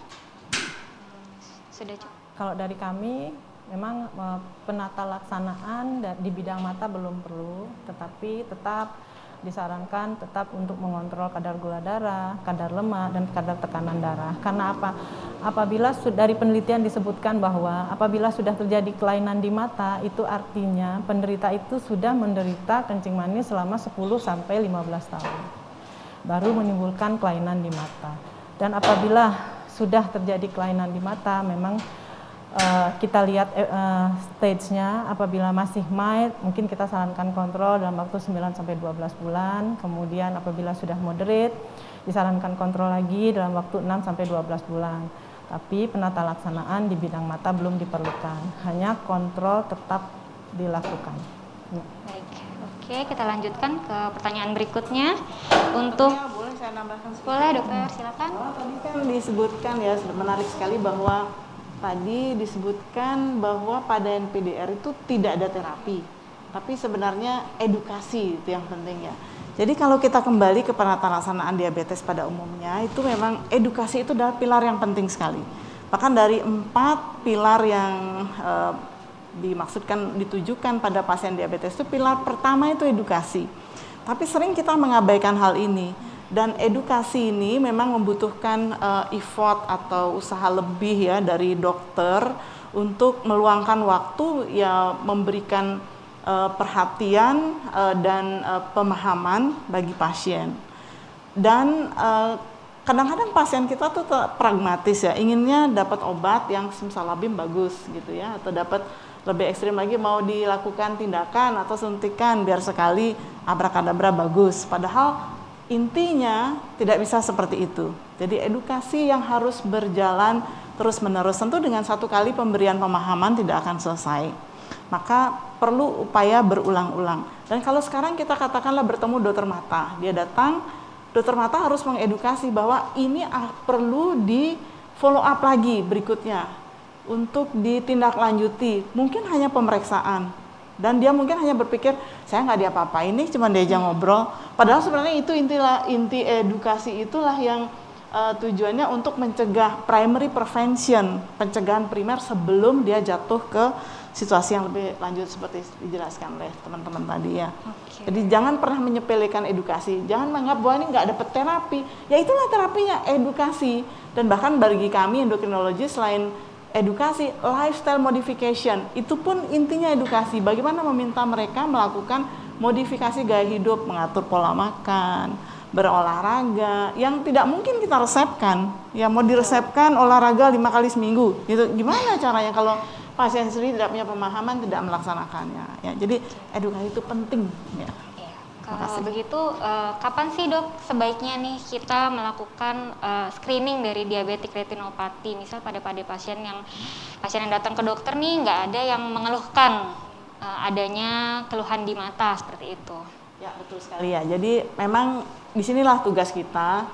Sudah cukup. Kalau dari kami, memang penata laksanaan di bidang mata belum perlu, tetapi tetap disarankan tetap untuk mengontrol kadar gula darah, kadar lemak, dan kadar tekanan darah. Karena apa? Apabila dari penelitian disebutkan bahwa apabila sudah terjadi kelainan di mata, itu artinya penderita itu sudah menderita kencing manis selama 10-15 tahun. Baru menimbulkan kelainan di mata. Dan apabila sudah terjadi kelainan di mata, memang kita lihat stage-nya, apabila masih mild, mungkin kita sarankan kontrol dalam waktu 9-12 bulan. Kemudian apabila sudah moderate, disarankan kontrol lagi dalam waktu 6-12 bulan. Tapi penata laksanaan di bidang mata belum diperlukan, hanya kontrol tetap dilakukan. Baik, oke, kita lanjutkan ke pertanyaan berikutnya. Untuk Boleh saya nambahkan sedikit? boleh dokter, silakan. Tadi kan disebutkan ya, menarik sekali bahwa tadi disebutkan bahwa pada NPDR itu tidak ada terapi, tapi sebenarnya edukasi itu yang penting ya. Jadi kalau kita kembali ke penata laksanaan diabetes pada umumnya, itu memang edukasi itu adalah pilar yang penting sekali. Bahkan dari 4 pilar yang dimaksudkan ditujukan pada pasien diabetes itu, pilar pertama itu edukasi. Tapi sering kita mengabaikan hal ini, dan edukasi ini memang membutuhkan effort atau usaha lebih ya dari dokter untuk meluangkan waktu ya, memberikan perhatian dan pemahaman bagi pasien. Dan kadang-kadang pasien kita tuh pragmatis ya, inginnya dapat obat yang simsalabim bagus gitu ya, atau dapat lebih ekstrim lagi mau dilakukan tindakan atau suntikan biar sekali abrakadabra bagus. Padahal intinya tidak bisa seperti itu. Jadi edukasi yang harus berjalan terus-menerus, tentu dengan satu kali pemberian pemahaman tidak akan selesai. Maka perlu upaya berulang-ulang. Dan kalau sekarang kita katakanlah bertemu dokter mata, dia datang, dokter mata harus mengedukasi bahwa ini perlu di follow up lagi berikutnya untuk ditindaklanjuti. Mungkin hanya pemeriksaan, dan dia mungkin hanya berpikir saya nggak diapa-apain, ini cuma diajak ngobrol. Padahal sebenarnya itu inti edukasi itulah yang tujuannya untuk mencegah, primary prevention, pencegahan primer sebelum dia jatuh ke situasi yang lebih lanjut seperti dijelaskan oleh teman-teman tadi ya. Jadi jangan pernah menyepelekan edukasi, jangan menganggap bahwa ini nggak dapat terapi. Ya itulah terapinya, edukasi. Dan bahkan bagi kami endokrinologi, selain edukasi, lifestyle modification itu pun intinya edukasi. Bagaimana meminta mereka melakukan modifikasi gaya hidup, mengatur pola makan, berolahraga yang tidak mungkin kita resepkan. Ya mau diresepkan olahraga 5 kali seminggu gitu, gimana caranya kalau pasien sendiri tidak punya pemahaman, tidak melaksanakannya ya. Jadi edukasi itu penting ya. Kalau begitu, kapan sih dok sebaiknya nih kita melakukan screening dari diabetik retinopati? Misal pada pasien yang datang ke dokter nih nggak ada yang mengeluhkan adanya keluhan di mata seperti itu. Ya betul sekali ya. Jadi memang disinilah tugas kita,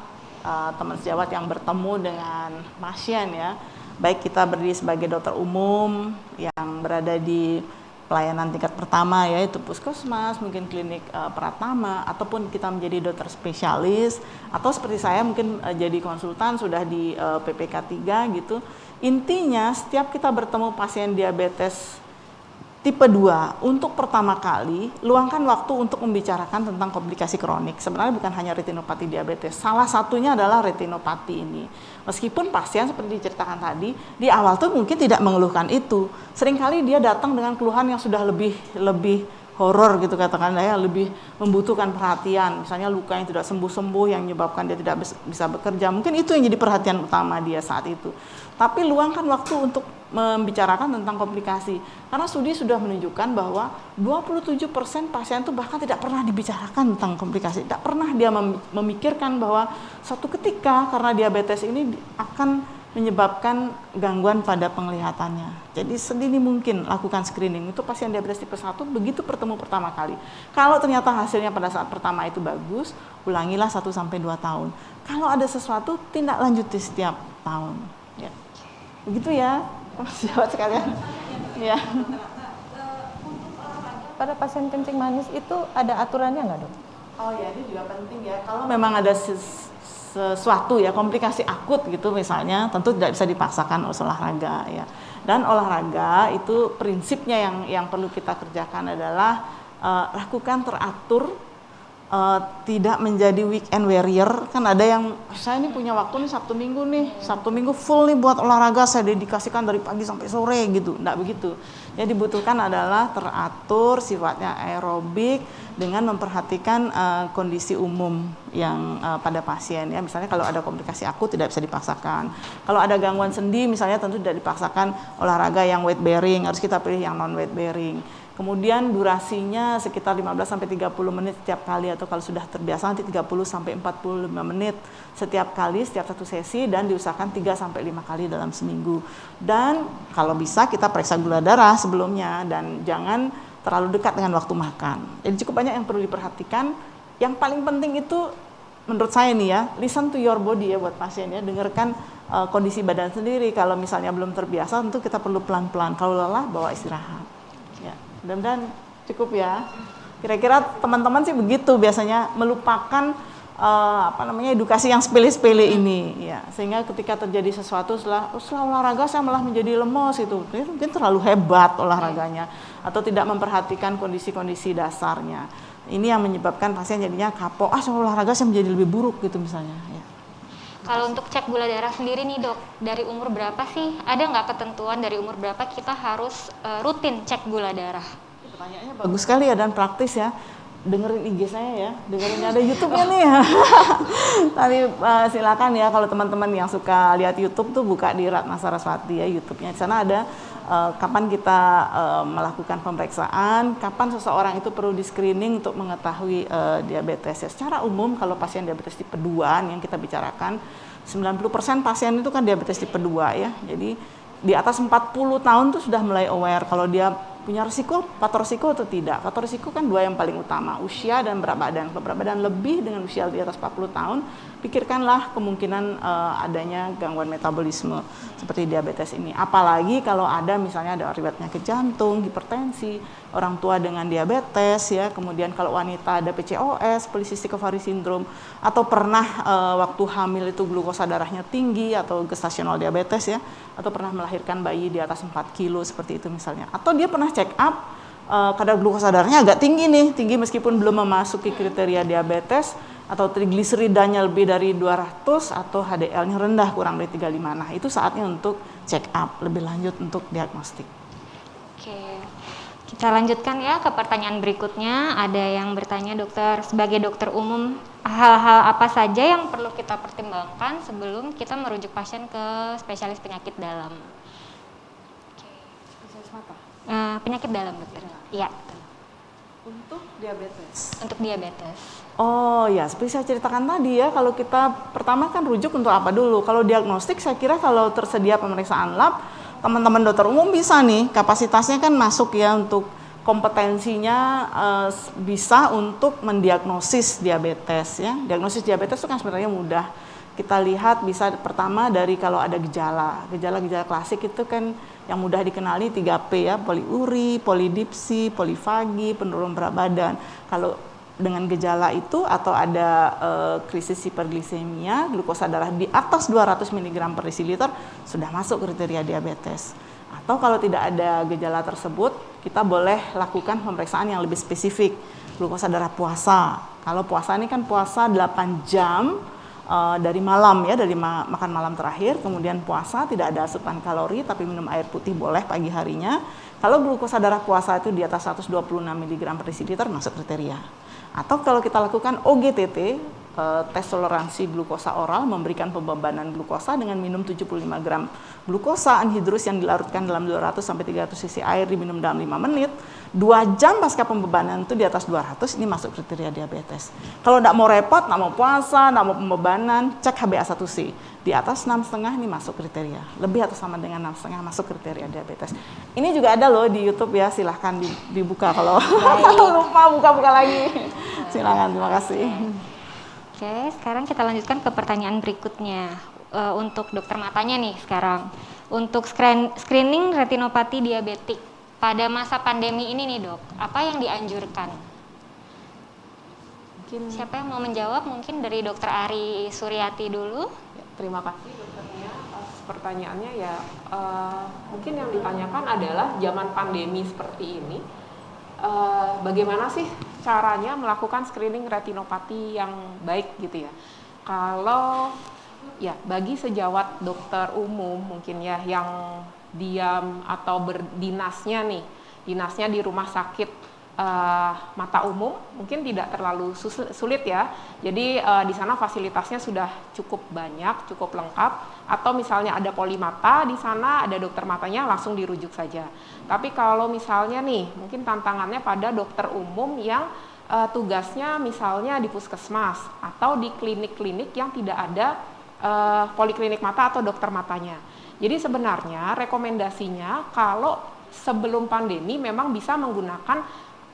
teman sejawat yang bertemu dengan pasien ya. Baik kita berdiri sebagai dokter umum yang berada di pelayanan tingkat pertama yaitu puskesmas, mungkin klinik Pratama, ataupun kita menjadi dokter spesialis, atau seperti saya mungkin jadi konsultan sudah di PPK 3 gitu. Intinya setiap kita bertemu pasien diabetes tipe 2 untuk pertama kali, luangkan waktu untuk membicarakan tentang komplikasi kronik. Sebenarnya bukan hanya retinopati diabetes, salah satunya adalah retinopati ini. Meskipun pasien seperti diceritakan tadi, di awal tuh mungkin tidak mengeluhkan itu. Seringkali dia datang dengan keluhan yang sudah lebih horor gitu katakanlah ya, lebih membutuhkan perhatian. Misalnya luka yang tidak sembuh-sembuh yang menyebabkan dia tidak bisa bekerja. Mungkin itu yang jadi perhatian utama dia saat itu. Tapi luangkan waktu untuk membicarakan tentang komplikasi. Karena studi sudah menunjukkan bahwa 27% pasien itu bahkan tidak pernah dibicarakan tentang komplikasi. Tidak pernah dia memikirkan bahwa suatu ketika karena diabetes ini akan menyebabkan gangguan pada penglihatannya. Jadi sedini mungkin lakukan screening. Itu pasien diabetes tipe 1 begitu bertemu pertama kali. Kalau ternyata hasilnya pada saat pertama itu bagus, ulangilah 1-2 tahun. Kalau ada sesuatu, tindak lanjuti setiap tahun. Ya. Begitu ya, sejawat sekalian. Ya. Pada pasien kencing manis itu ada aturannya nggak dok? Oh ya, ini juga penting ya. Kalau memang ada sesuatu ya, komplikasi akut gitu misalnya, tentu tidak bisa dipaksakan olahraga ya. Dan olahraga itu prinsipnya yang perlu kita kerjakan adalah lakukan teratur, tidak menjadi weekend warrior. Kan ada yang saya ini punya waktu nih Sabtu Minggu full nih buat olahraga, saya dedikasikan dari pagi sampai sore gitu. Enggak begitu. Yang dibutuhkan adalah teratur, sifatnya aerobik dengan memperhatikan kondisi umum yang pada pasien ya. Misalnya kalau ada komplikasi akut tidak bisa dipaksakan. Kalau ada gangguan sendi misalnya tentu tidak dipaksakan olahraga yang weight bearing, harus kita pilih yang non weight bearing. Kemudian durasinya sekitar 15-30 menit setiap kali, atau kalau sudah terbiasa nanti 30-45 menit setiap kali, setiap satu sesi, dan diusahakan 3-5 kali dalam seminggu. Dan kalau bisa kita periksa gula darah sebelumnya, dan jangan terlalu dekat dengan waktu makan. Jadi cukup banyak yang perlu diperhatikan. Yang paling penting itu menurut saya nih ya, listen to your body ya buat pasien ya, dengarkan kondisi badan sendiri. Kalau misalnya belum terbiasa, tentu kita perlu pelan-pelan. Kalau lelah, bawa istirahat. Ya, mudah-mudahan cukup ya. Kira-kira teman-teman sih begitu biasanya, melupakan edukasi yang sepele-sepele ini ya, sehingga ketika terjadi sesuatu setelah olahraga saya malah menjadi lemes, itu mungkin terlalu hebat olahraganya atau tidak memperhatikan kondisi-kondisi dasarnya. Ini yang menyebabkan pasien jadinya kapok, setelah olahraga saya menjadi lebih buruk gitu misalnya ya. Kalau untuk cek gula darah sendiri nih dok, dari umur berapa sih? Ada nggak ketentuan dari umur berapa kita harus rutin cek gula darah? Pertanyaannya bagus sekali ya dan praktis ya. Dengerin IG saya ya, dengerin ada YouTube-nya nih ya. Tadi silakan ya kalau teman-teman yang suka lihat YouTube tuh buka di Ratna Saraswati ya YouTube-nya. Di sana ada kapan kita melakukan pemeriksaan, kapan seseorang itu perlu di screening untuk mengetahui diabetes. Ya, secara umum kalau pasien diabetes tipe 2 yang kita bicarakan, 90% pasien itu kan diabetes tipe 2 ya. Jadi di atas 40 tahun tuh sudah mulai aware kalau dia punya risiko, faktor risiko atau tidak. Faktor risiko kan 2 yang paling utama, usia dan berat badan. Kalau berat badan lebih dengan usia di atas 40 tahun, pikirkanlah kemungkinan adanya gangguan metabolisme seperti diabetes ini. Apalagi kalau ada misalnya ada riwayat penyakit jantung, hipertensi, orang tua dengan diabetes ya, kemudian kalau wanita ada PCOS, polycystic ovary syndrome, atau pernah waktu hamil itu glukosa darahnya tinggi atau gestasional diabetes ya, atau pernah melahirkan bayi di atas 4 kilo seperti itu misalnya. Atau dia pernah check up kadar glukosa darahnya agak tinggi nih, tinggi meskipun belum memasuki kriteria diabetes, atau trigliseridanya lebih dari 200 atau HDL-nya rendah kurang dari 35. Nah, itu saatnya untuk check up lebih lanjut untuk diagnostik. Oke. Kita lanjutkan ya ke pertanyaan berikutnya. Ada yang bertanya, dokter, sebagai dokter umum, hal-hal apa saja yang perlu kita pertimbangkan sebelum kita merujuk pasien ke spesialis penyakit dalam? Spesialis mata? Penyakit dalam, dokter. Iya. Untuk diabetes? Untuk diabetes. Oh ya, seperti saya ceritakan tadi ya, kalau kita pertama kan rujuk untuk apa dulu? Kalau diagnostik saya kira kalau tersedia pemeriksaan lab, teman-teman dokter umum bisa nih, kapasitasnya kan masuk ya untuk kompetensinya bisa untuk mendiagnosis diabetes ya. Diagnosis diabetes itu kan sebenarnya mudah. Kita lihat bisa pertama dari kalau ada gejala klasik itu kan yang mudah dikenali 3P ya, poliuri, polidipsi, polifagi, penurunan berat badan. Kalau dengan gejala itu atau ada krisis hiperglisemia, glukosa darah di atas 200 mg per desiliter sudah masuk kriteria diabetes. Atau kalau tidak ada gejala tersebut, kita boleh lakukan pemeriksaan yang lebih spesifik, glukosa darah puasa. Kalau puasa ini kan puasa 8 jam dari malam ya, dari makan malam terakhir, kemudian puasa tidak ada asupan kalori tapi minum air putih boleh pagi harinya. Kalau glukosa darah puasa itu di atas 126 mg per desiliter masuk kriteria. Atau kalau kita lakukan OGTT, tes toleransi glukosa oral, memberikan pembebanan glukosa dengan minum 75 gram glukosa anhidrus yang dilarutkan dalam 200-300 cc air diminum dalam 5 menit, 2 jam pasca pembebanan itu di atas 200, ini masuk kriteria diabetes. Kalau tidak mau repot, tidak mau puasa, tidak mau pembebanan, cek HbA1c. Di atas 6,5 ini masuk kriteria. Lebih atau sama dengan 6,5 masuk kriteria diabetes. Ini juga ada loh di YouTube ya, silahkan dibuka kalau lupa buka-buka lagi. Silakan, terima kasih. Oke, sekarang kita lanjutkan ke pertanyaan berikutnya. Untuk dokter matanya nih sekarang. Untuk screening retinopati diabetik pada masa pandemi ini nih dok, apa yang dianjurkan? Mungkin siapa yang mau menjawab? Mungkin dari dokter Ari Suryati dulu. Ya, terima kasih dokternya atas pertanyaannya ya. Mungkin yang ditanyakan adalah zaman pandemi seperti ini, bagaimana sih caranya melakukan screening retinopati yang baik gitu ya. Kalau ya bagi sejawat dokter umum mungkin ya yang diam atau berdinasnya nih, dinasnya di rumah sakit mata umum mungkin tidak terlalu sulit ya. Jadi di sana fasilitasnya sudah cukup banyak, cukup lengkap. Atau misalnya ada polimata di sana, ada dokter matanya langsung dirujuk saja. Tapi kalau misalnya nih, mungkin tantangannya pada dokter umum yang tugasnya misalnya di puskesmas atau di klinik-klinik yang tidak ada poliklinik mata atau dokter matanya. Jadi sebenarnya rekomendasinya kalau sebelum pandemi memang bisa menggunakan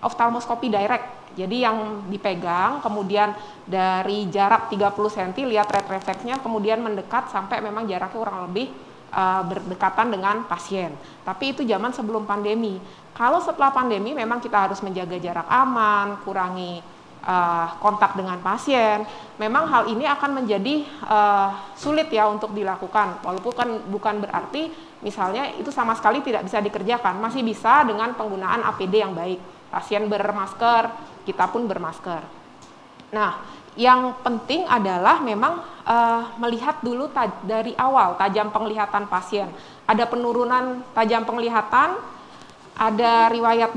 oftalmoskopi direct. Jadi yang dipegang, kemudian dari jarak 30 cm lihat red reflexnya, kemudian mendekat sampai memang jaraknya kurang lebih berdekatan dengan pasien. Tapi itu zaman sebelum pandemi. Kalau setelah pandemi memang kita harus menjaga jarak aman, kurangi kontak dengan pasien. Memang hal ini akan menjadi sulit ya untuk dilakukan. Walaupun kan bukan berarti misalnya itu sama sekali tidak bisa dikerjakan, masih bisa dengan penggunaan APD yang baik. Pasien bermasker, kita pun bermasker. Nah, yang penting adalah memang melihat dulu dari awal tajam penglihatan pasien. Ada penurunan tajam penglihatan, ada riwayat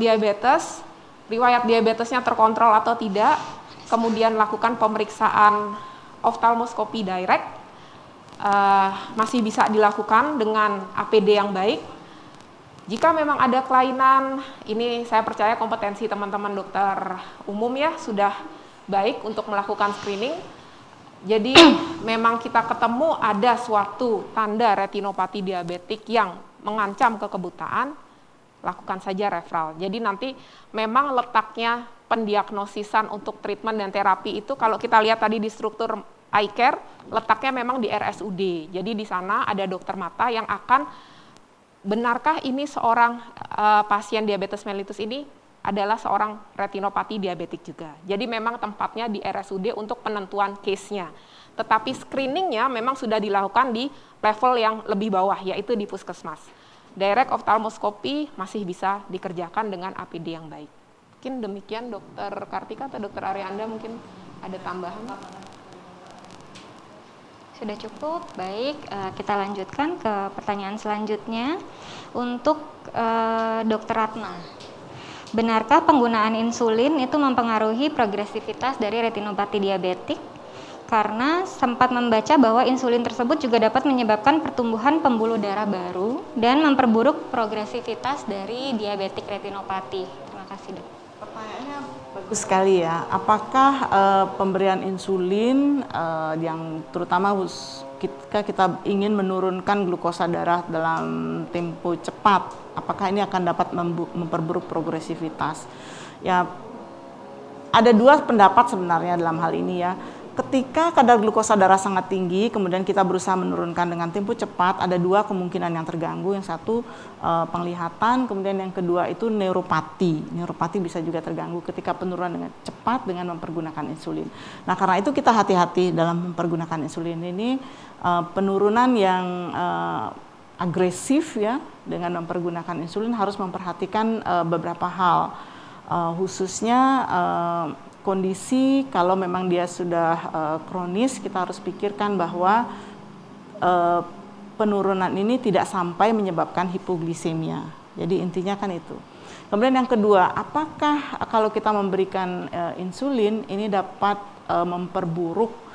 diabetesnya terkontrol atau tidak, kemudian lakukan pemeriksaan oftalmoskopi direct, masih bisa dilakukan dengan APD yang baik. Jika memang ada kelainan, ini saya percaya kompetensi teman-teman dokter umum ya sudah baik untuk melakukan screening. Jadi memang kita ketemu ada suatu tanda retinopati diabetik yang mengancam kekebutaan, lakukan saja referral. Jadi nanti memang letaknya pendiagnosisan untuk treatment dan terapi itu kalau kita lihat tadi di struktur eye care, letaknya memang di RSUD. Jadi di sana ada dokter mata yang akan benarkah ini seorang pasien diabetes mellitus ini adalah seorang retinopati diabetik juga. Jadi memang tempatnya di RSUD untuk penentuan case-nya. Tetapi screening-nya memang sudah dilakukan di level yang lebih bawah, yaitu di puskesmas. Direct oftalmoskopi masih bisa dikerjakan dengan APD yang baik. Mungkin demikian Dokter Kartika atau Dokter Arianda mungkin ada tambahan? Sudah cukup, baik. Kita lanjutkan ke pertanyaan selanjutnya untuk Dr. Ratna. Benarkah penggunaan insulin itu mempengaruhi progresivitas dari retinopati diabetik? Karena sempat membaca bahwa insulin tersebut juga dapat menyebabkan pertumbuhan pembuluh darah baru dan memperburuk progresivitas dari diabetik retinopati. Terima kasih, Dok. Pertanyaannya bagus sekali ya. Apakah pemberian insulin yang terutama ketika kita ingin menurunkan glukosa darah dalam tempo cepat, apakah ini akan dapat memperburuk progresivitas? Ya, ada dua pendapat sebenarnya dalam hal ini ya. Ketika kadar glukosa darah sangat tinggi, kemudian kita berusaha menurunkan dengan tempo cepat, ada dua kemungkinan yang terganggu. Yang satu penglihatan, kemudian yang kedua itu neuropati. Neuropati bisa juga terganggu ketika penurunan dengan cepat dengan mempergunakan insulin. Nah, karena itu kita hati-hati dalam mempergunakan insulin ini. Penurunan yang agresif ya dengan mempergunakan insulin harus memperhatikan beberapa hal, khususnya kondisi kalau memang dia sudah kronis, kita harus pikirkan bahwa penurunan ini tidak sampai menyebabkan hipoglikemia. Jadi intinya kan itu. Kemudian yang kedua, apakah kalau kita memberikan insulin ini dapat memperburuk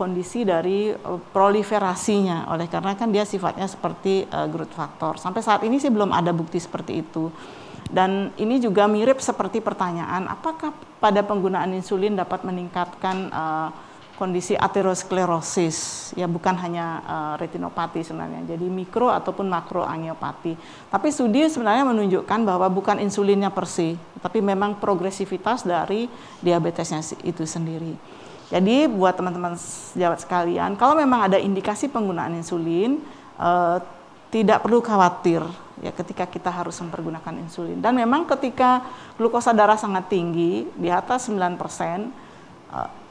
kondisi dari proliferasinya, oleh karena kan dia sifatnya seperti growth factor. Sampai saat ini sih belum ada bukti seperti itu. Dan ini juga mirip seperti pertanyaan, apakah pada penggunaan insulin dapat meningkatkan kondisi aterosklerosis, ya bukan hanya retinopati sebenarnya, jadi mikro ataupun makro angiopati. Tapi studi sebenarnya menunjukkan bahwa bukan insulinnya per se, tapi memang progresivitas dari diabetesnya itu sendiri. Jadi buat teman-teman sejawat sekalian, kalau memang ada indikasi penggunaan insulin, tidak perlu khawatir ya ketika kita harus mempergunakan insulin. Dan memang ketika glukosa darah sangat tinggi, di atas 9%,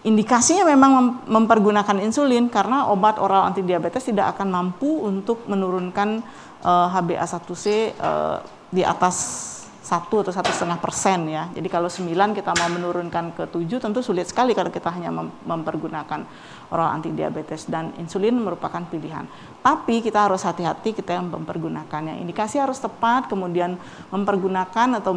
indikasinya memang mempergunakan insulin karena obat oral antidiabetes tidak akan mampu untuk menurunkan HbA1c di atas 1 atau 1,5% ya. Jadi kalau 9 kita mau menurunkan ke 7 tentu sulit sekali kalau kita hanya mempergunakan oral antidiabetes, dan insulin merupakan pilihan. Tapi kita harus hati-hati kita yang mempergunakannya. Indikasi harus tepat, kemudian mempergunakan atau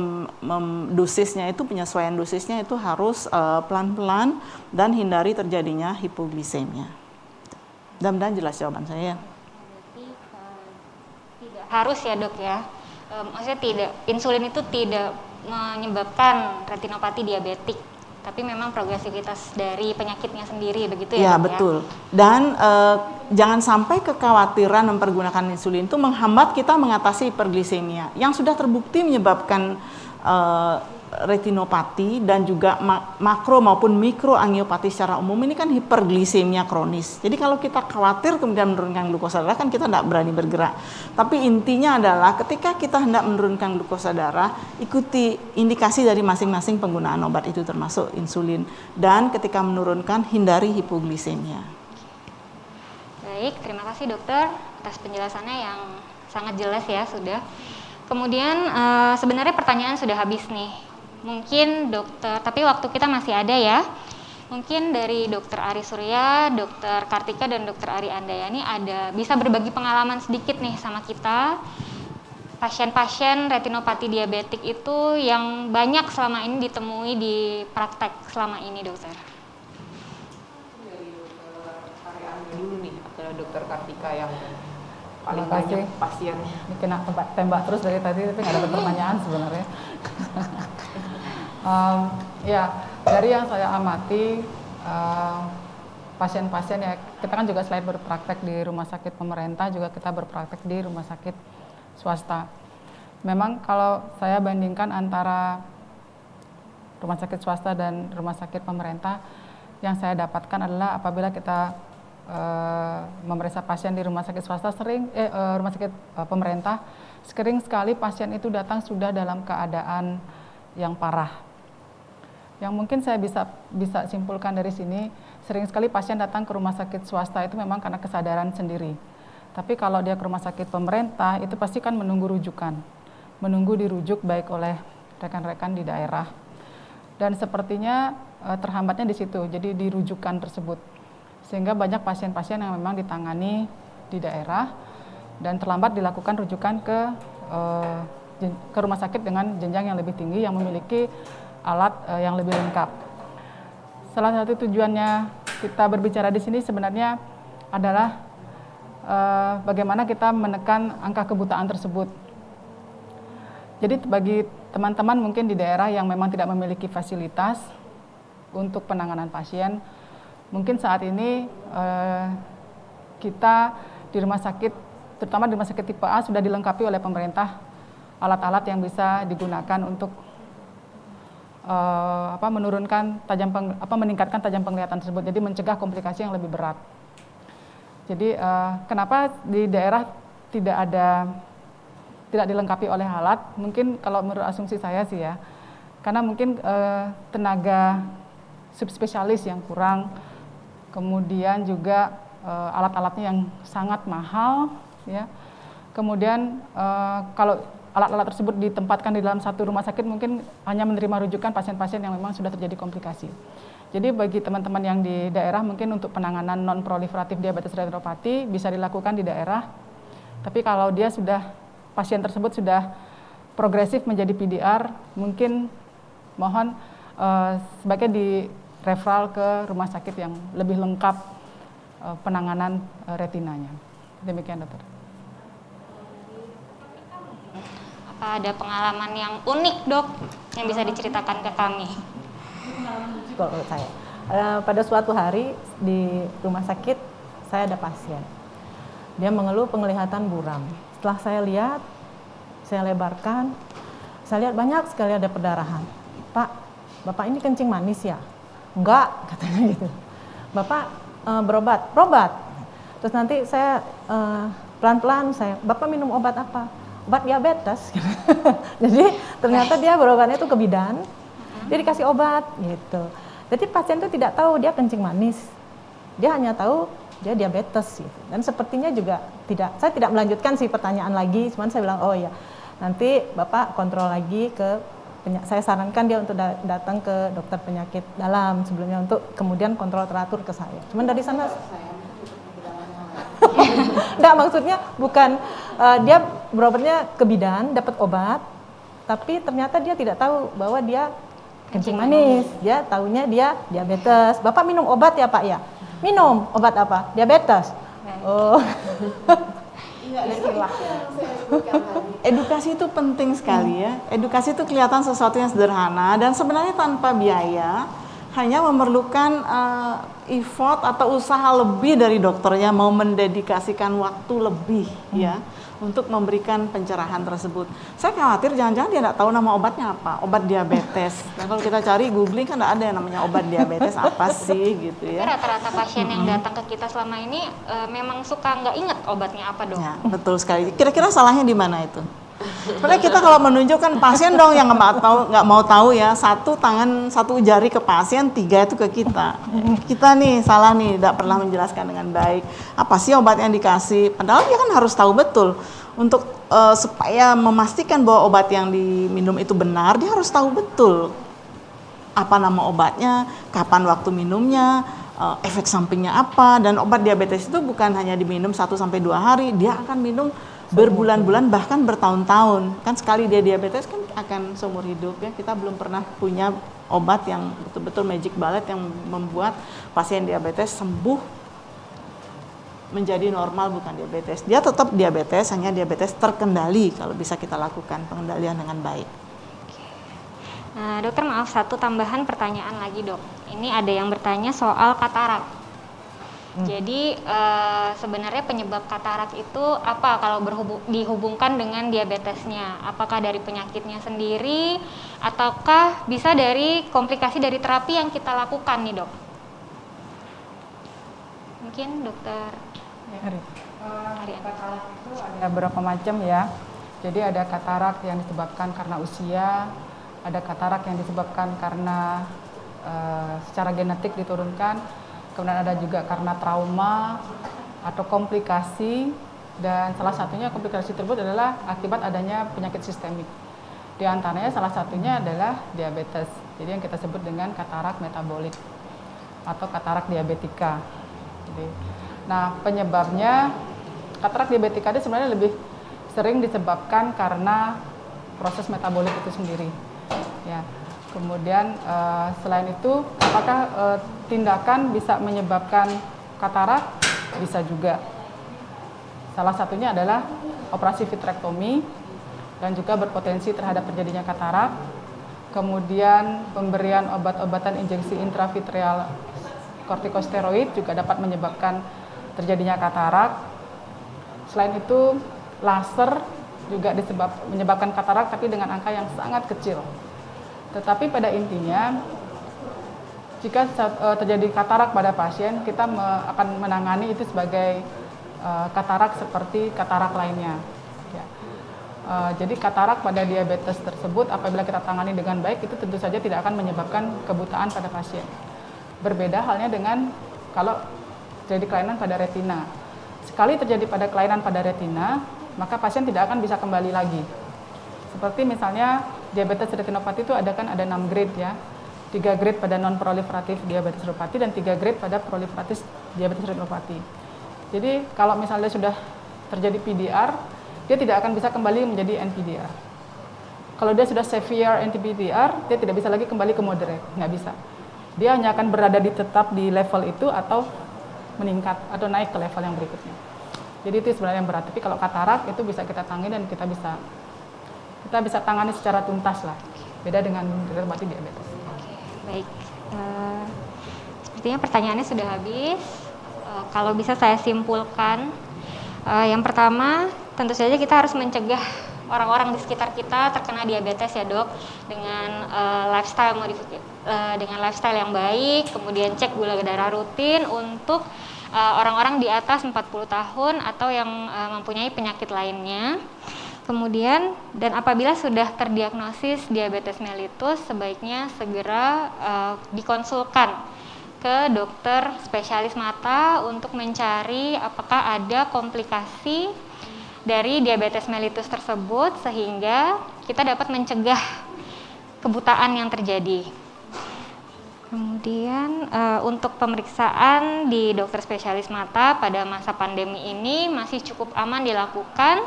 dosisnya itu, penyesuaian dosisnya itu harus pelan-pelan dan hindari terjadinya hipoglikemia. Mudah-mudahan jelas jawaban saya. Tidak harus ya dok ya. Maksudnya tidak, insulin itu tidak menyebabkan retinopati diabetik, tapi memang progresivitas dari penyakitnya sendiri, begitu ya? Ya, dok, betul. Dan jangan sampai kekhawatiran mempergunakan insulin itu menghambat kita mengatasi hiperglisemia yang sudah terbukti menyebabkan retinopati dan juga makro maupun mikroangiopati secara umum ini kan hiperglisemia kronis. Jadi kalau kita khawatir kemudian menurunkan glukosa darah kan kita tidak berani bergerak. Tapi intinya adalah ketika kita hendak menurunkan glukosa darah, ikuti indikasi dari masing-masing penggunaan obat itu termasuk insulin, dan ketika menurunkan hindari hipoglisemia. Baik, terima kasih dokter atas penjelasannya yang sangat jelas ya sudah. Kemudian sebenarnya pertanyaan sudah habis nih. Mungkin dokter, tapi waktu kita masih ada ya. Mungkin dari dokter Ari Surya, dokter Kartika, dan dokter Ari Andayani bisa berbagi pengalaman sedikit nih sama kita. Pasien-pasien retinopati diabetik itu yang banyak selama ini ditemui di praktek selama ini dokter. Dari dokter Ari Andayani dulu nih, atau dokter Kartika yang paling Terima kasih. banyak pasiennya. Ini kena tembak terus dari tadi, tapi nggak ada pertanyaan sebenarnya. Ya, dari yang saya amati, pasien-pasien ya, kita kan juga selain berpraktek di rumah sakit pemerintah, juga kita berpraktek di rumah sakit swasta. Memang kalau saya bandingkan antara rumah sakit swasta dan rumah sakit pemerintah, yang saya dapatkan adalah apabila kita memeriksa pasien di rumah sakit swasta rumah sakit pemerintah, sering sekali pasien itu datang sudah dalam keadaan yang parah. Yang mungkin saya bisa simpulkan dari sini, sering sekali pasien datang ke rumah sakit swasta itu memang karena kesadaran sendiri. Tapi kalau dia ke rumah sakit pemerintah itu pasti kan menunggu rujukan, menunggu dirujuk baik oleh rekan-rekan di daerah. Dan sepertinya terhambatnya di situ, jadi di rujukan tersebut. Sehingga banyak pasien-pasien yang memang ditangani di daerah dan terlambat dilakukan rujukan ke rumah sakit dengan jenjang yang lebih tinggi yang memiliki alat yang lebih lengkap. Salah satu tujuannya kita berbicara di sini sebenarnya adalah bagaimana kita menekan angka kebutaan tersebut. Jadi bagi teman-teman mungkin di daerah yang memang tidak memiliki fasilitas untuk penanganan pasien, mungkin saat ini kita di rumah sakit, terutama di rumah sakit tipe A, sudah dilengkapi oleh pemerintah alat-alat yang bisa digunakan untuk meningkatkan tajam penglihatan tersebut, jadi mencegah komplikasi yang lebih berat. Jadi kenapa di daerah tidak dilengkapi oleh alat? Mungkin kalau menurut asumsi saya sih ya, karena mungkin tenaga subspesialis yang kurang, kemudian juga alat-alatnya yang sangat mahal, ya. Kemudian kalau alat-alat tersebut ditempatkan di dalam satu rumah sakit mungkin hanya menerima rujukan pasien-pasien yang memang sudah terjadi komplikasi. Jadi bagi teman-teman yang di daerah mungkin untuk penanganan non-proliferatif diabetes retinopati bisa dilakukan di daerah. Tapi kalau pasien tersebut sudah progresif menjadi PDR, mungkin mohon sebaiknya direferal ke rumah sakit yang lebih lengkap penanganan retinanya. Demikian dokter. Apa ada pengalaman yang unik dok yang bisa diceritakan ke kami? Kalau saya, pada suatu hari di rumah sakit saya ada pasien, dia mengeluh penglihatan buram. Setelah saya lihat, saya lebarkan, saya lihat banyak sekali ada perdarahan. Pak, Bapak ini kencing manis ya? Enggak, katanya gitu. Bapak berobat. Terus nanti saya pelan-pelan Bapak minum obat apa? Obat diabetes. Jadi ternyata dia berobatnya itu ke bidan, dia dikasih obat gitu. Jadi pasien itu tidak tahu dia kencing manis, dia hanya tahu dia diabetes gitu. Dan sepertinya juga saya tidak melanjutkan sih pertanyaan lagi, cuman saya bilang oh ya, nanti Bapak kontrol lagi ke saya sarankan dia untuk datang ke dokter penyakit dalam sebelumnya untuk kemudian kontrol teratur ke saya. Cuman dari sana enggak, maksudnya bukan dia berobatnya ke bidan, dapat obat, tapi ternyata dia tidak tahu bahwa dia kencing manis. Dia tahunya dia diabetes. Bapak minum obat ya Pak ya? Minum obat apa? Diabetes. Oh. Edukasi itu penting sekali ya. Edukasi itu kelihatan sesuatu yang sederhana dan sebenarnya tanpa biaya, hanya memerlukan effort atau usaha lebih dari dokternya mau mendedikasikan waktu lebih ya untuk memberikan pencerahan tersebut. Saya khawatir jangan-jangan dia nggak tahu nama obatnya apa, obat diabetes. Nah kalau kita cari googling kan nggak ada yang namanya obat diabetes apa sih gitu Tapi ya. rata-rata pasien yang datang ke kita selama ini memang suka nggak inget obatnya apa dong. Ya, betul sekali. Kira-kira salahnya di mana itu? Sebenarnya kita kalau menunjukkan pasien dong yang nggak mau tahu ya, satu jari ke pasien, 3 itu ke kita. Kita nih salah nih, tidak pernah menjelaskan dengan baik. Apa sih obat yang dikasih? Padahal dia kan harus tahu betul. Untuk supaya memastikan bahwa obat yang diminum itu benar, dia harus tahu betul apa nama obatnya, kapan waktu minumnya, efek sampingnya apa. Dan obat diabetes itu bukan hanya diminum 1-2 hari, dia akan minum berbulan-bulan bahkan bertahun-tahun. Kan sekali dia diabetes kan akan seumur hidup ya. Kita belum pernah punya obat yang betul-betul magic bullet yang membuat pasien diabetes sembuh menjadi normal, bukan diabetes. Dia tetap diabetes, hanya diabetes terkendali kalau bisa kita lakukan pengendalian dengan baik. Nah, dokter maaf, satu tambahan pertanyaan lagi dok. Ini ada yang bertanya soal katarak. Jadi sebenarnya penyebab katarak itu apa kalau dihubungkan dengan diabetesnya? Apakah dari penyakitnya sendiri ataukah bisa dari komplikasi dari terapi yang kita lakukan nih dok? Mungkin dokter Harian. Katarak itu ada beberapa macam ya. Jadi ada katarak yang disebabkan karena usia, ada katarak yang disebabkan karena secara genetik diturunkan. Kemudian ada juga karena trauma atau komplikasi, dan salah satunya komplikasi tersebut adalah akibat adanya penyakit sistemik. Di antaranya salah satunya adalah diabetes. Jadi yang kita sebut dengan katarak metabolik atau katarak diabetika. Jadi, nah penyebabnya katarak diabetika itu sebenarnya lebih sering disebabkan karena proses metabolik itu sendiri. Ya. Kemudian selain itu, apakah tindakan bisa menyebabkan katarak? Bisa juga. Salah satunya adalah operasi vitrektomi dan juga berpotensi terhadap terjadinya katarak. Kemudian pemberian obat-obatan injeksi intravitreal kortikosteroid juga dapat menyebabkan terjadinya katarak. Selain itu, laser juga menyebabkan katarak tapi dengan angka yang sangat kecil. Tetapi pada intinya, jika terjadi katarak pada pasien, kita akan menangani itu sebagai katarak seperti katarak lainnya. Ya. Jadi katarak pada diabetes tersebut, apabila kita tangani dengan baik, itu tentu saja tidak akan menyebabkan kebutaan pada pasien. Berbeda halnya dengan kalau terjadi kelainan pada retina. Sekali terjadi pada kelainan pada retina, maka pasien tidak akan bisa kembali lagi. Seperti misalnya diabetes retinopati itu ada 6 grade ya. 3 grade pada non-proliferatif diabetes retinopati dan 3 grade pada proliferatif diabetes retinopati. Jadi kalau misalnya sudah terjadi PDR, dia tidak akan bisa kembali menjadi NPDR. Kalau dia sudah severe NPDR, dia tidak bisa lagi kembali ke moderate, nggak bisa. Dia hanya akan berada tetap di level itu atau meningkat atau naik ke level yang berikutnya. Jadi itu sebenarnya yang berat. Tapi kalau katarak itu bisa kita tangani dan kita bisa tangani secara tuntas lah. Beda dengan retinopati diabetes. Baik, sepertinya pertanyaannya sudah habis. Kalau bisa saya simpulkan, yang pertama tentu saja kita harus mencegah orang-orang di sekitar kita terkena diabetes ya dok, dengan lifestyle yang baik, kemudian cek gula darah rutin untuk orang-orang di atas 40 tahun atau yang mempunyai penyakit lainnya. Kemudian, dan apabila sudah terdiagnosis diabetes mellitus, sebaiknya segera dikonsulkan ke dokter spesialis mata untuk mencari apakah ada komplikasi dari diabetes mellitus tersebut sehingga kita dapat mencegah kebutaan yang terjadi. Kemudian untuk pemeriksaan di dokter spesialis mata pada masa pandemi ini masih cukup aman dilakukan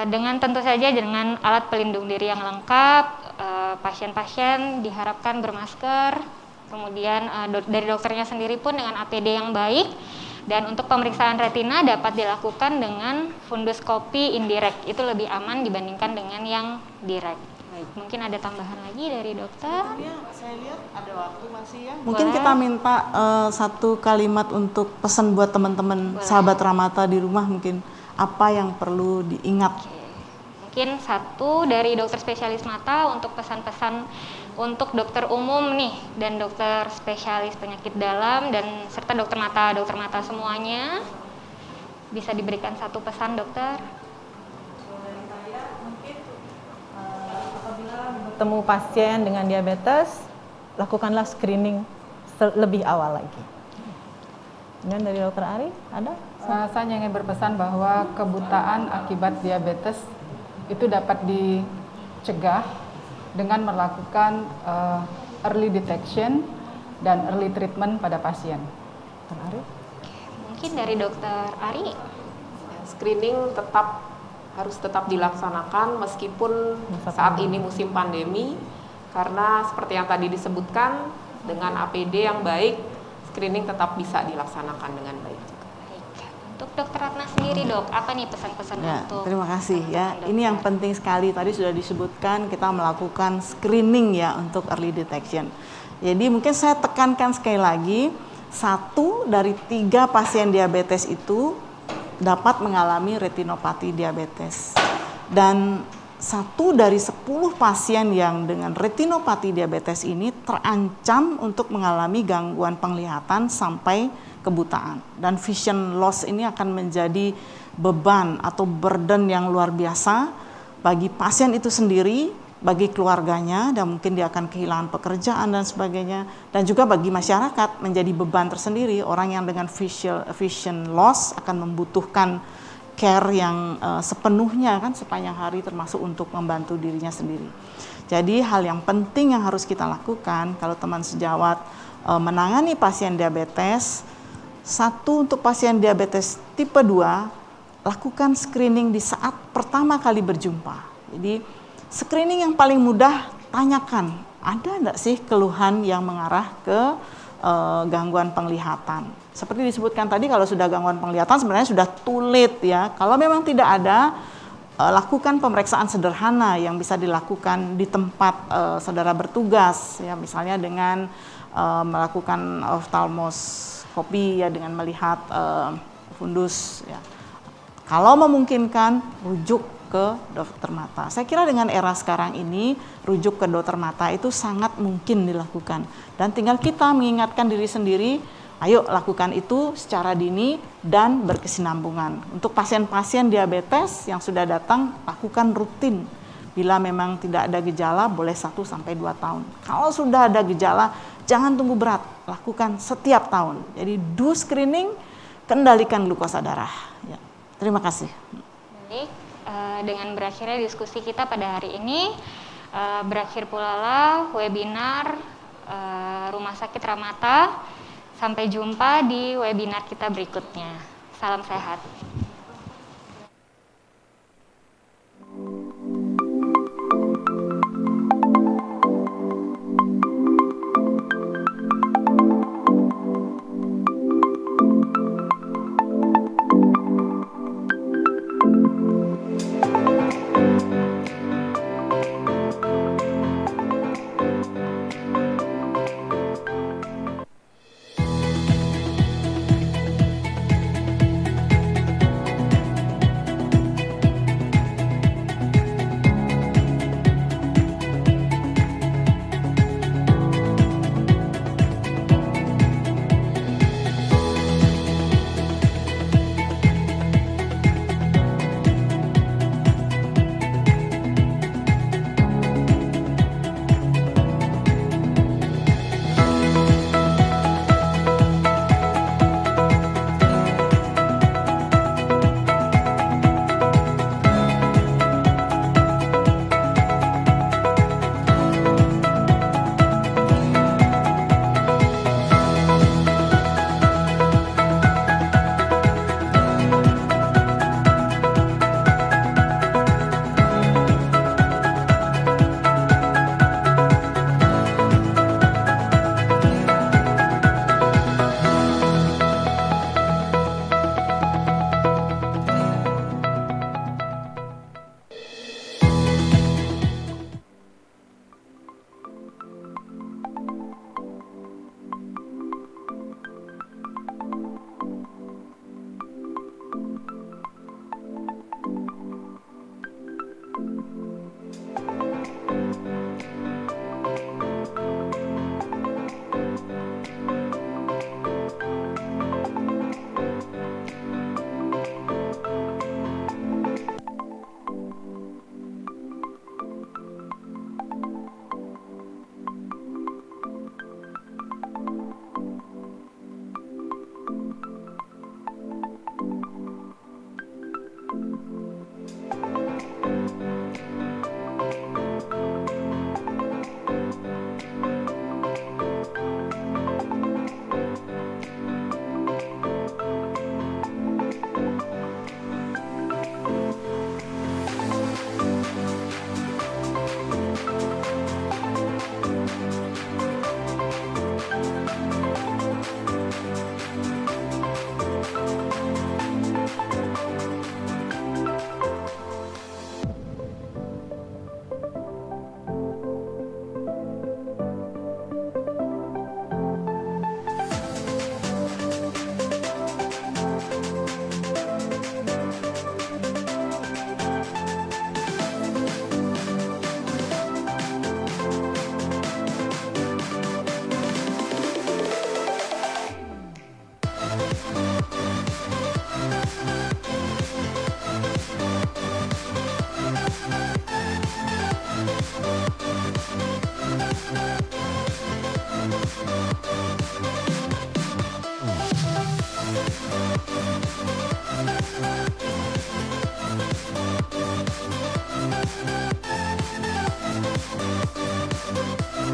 dengan tentu saja dengan alat pelindung diri yang lengkap. Pasien-pasien diharapkan bermasker, kemudian dari dokternya sendiri pun dengan APD yang baik. Dan untuk pemeriksaan retina dapat dilakukan dengan funduskopi indirect, itu lebih aman dibandingkan dengan yang direct. Baik, mungkin ada tambahan lagi dari dokter? Ya, saya lihat ada waktu masih ya. Mungkin Boleh. kita minta satu kalimat untuk pesan buat teman-teman sahabat Ramata di rumah, mungkin apa yang perlu diingat. Mungkin satu dari dokter spesialis mata untuk pesan-pesan untuk dokter umum nih dan dokter spesialis penyakit dalam dan serta dokter mata semuanya. Bisa diberikan satu pesan, dokter? Bertemu pasien dengan diabetes, lakukanlah screening lebih awal lagi. Dan dari dokter Ari, ada? Saya ingin berpesan bahwa kebutaan akibat diabetes itu dapat dicegah dengan melakukan early detection dan early treatment pada pasien. Dokter Ari? Mungkin dari dokter Ari? Screening harus tetap dilaksanakan meskipun saat ini musim pandemi, karena seperti yang tadi disebutkan, dengan APD yang baik, screening tetap bisa dilaksanakan dengan baik. Untuk dokter Ratna sendiri, dok, apa nih pesan-pesan Ya, untuk terima kasih ya. dokter? Ini yang penting sekali, tadi sudah disebutkan kita melakukan screening ya untuk early detection. Jadi mungkin saya tekankan sekali lagi, 1 dari 3 pasien diabetes itu dapat mengalami retinopati diabetes. Dan 1 dari 10 pasien yang dengan retinopati diabetes ini terancam untuk mengalami gangguan penglihatan sampai kebutaan. Dan vision loss ini akan menjadi beban atau burden yang luar biasa bagi pasien itu sendiri, bagi keluarganya, dan mungkin dia akan kehilangan pekerjaan dan sebagainya. Dan juga bagi masyarakat menjadi beban tersendiri. Orang yang dengan vision loss akan membutuhkan care yang sepenuhnya kan sepanjang hari, termasuk untuk membantu dirinya sendiri. Jadi hal yang penting yang harus kita lakukan kalau teman sejawat menangani pasien diabetes, 1 untuk pasien diabetes tipe 2, lakukan screening di saat pertama kali berjumpa. Jadi screening yang paling mudah, tanyakan ada enggak sih keluhan yang mengarah ke gangguan penglihatan. Seperti disebutkan tadi, kalau sudah gangguan penglihatan sebenarnya sudah too late ya. Kalau memang tidak ada, lakukan pemeriksaan sederhana yang bisa dilakukan di tempat saudara bertugas ya, misalnya dengan melakukan oftalmoskopi ya, dengan melihat fundus ya. Kalau memungkinkan, rujuk ke dokter mata. Saya kira dengan era sekarang ini, rujuk ke dokter mata itu sangat mungkin dilakukan. Dan tinggal kita mengingatkan diri sendiri, ayo lakukan itu secara dini dan berkesinambungan. Untuk pasien-pasien diabetes yang sudah datang, lakukan rutin. Bila memang tidak ada gejala, boleh 1 sampai 2 tahun. Kalau sudah ada gejala, jangan tunggu berat, lakukan setiap tahun. Jadi do screening, kendalikan glukosa darah. Ya. Terima kasih. Baik, dengan berakhirnya diskusi kita pada hari ini, berakhir pula lah webinar Rumah Sakit Ramata. Sampai jumpa di webinar kita berikutnya. Salam sehat.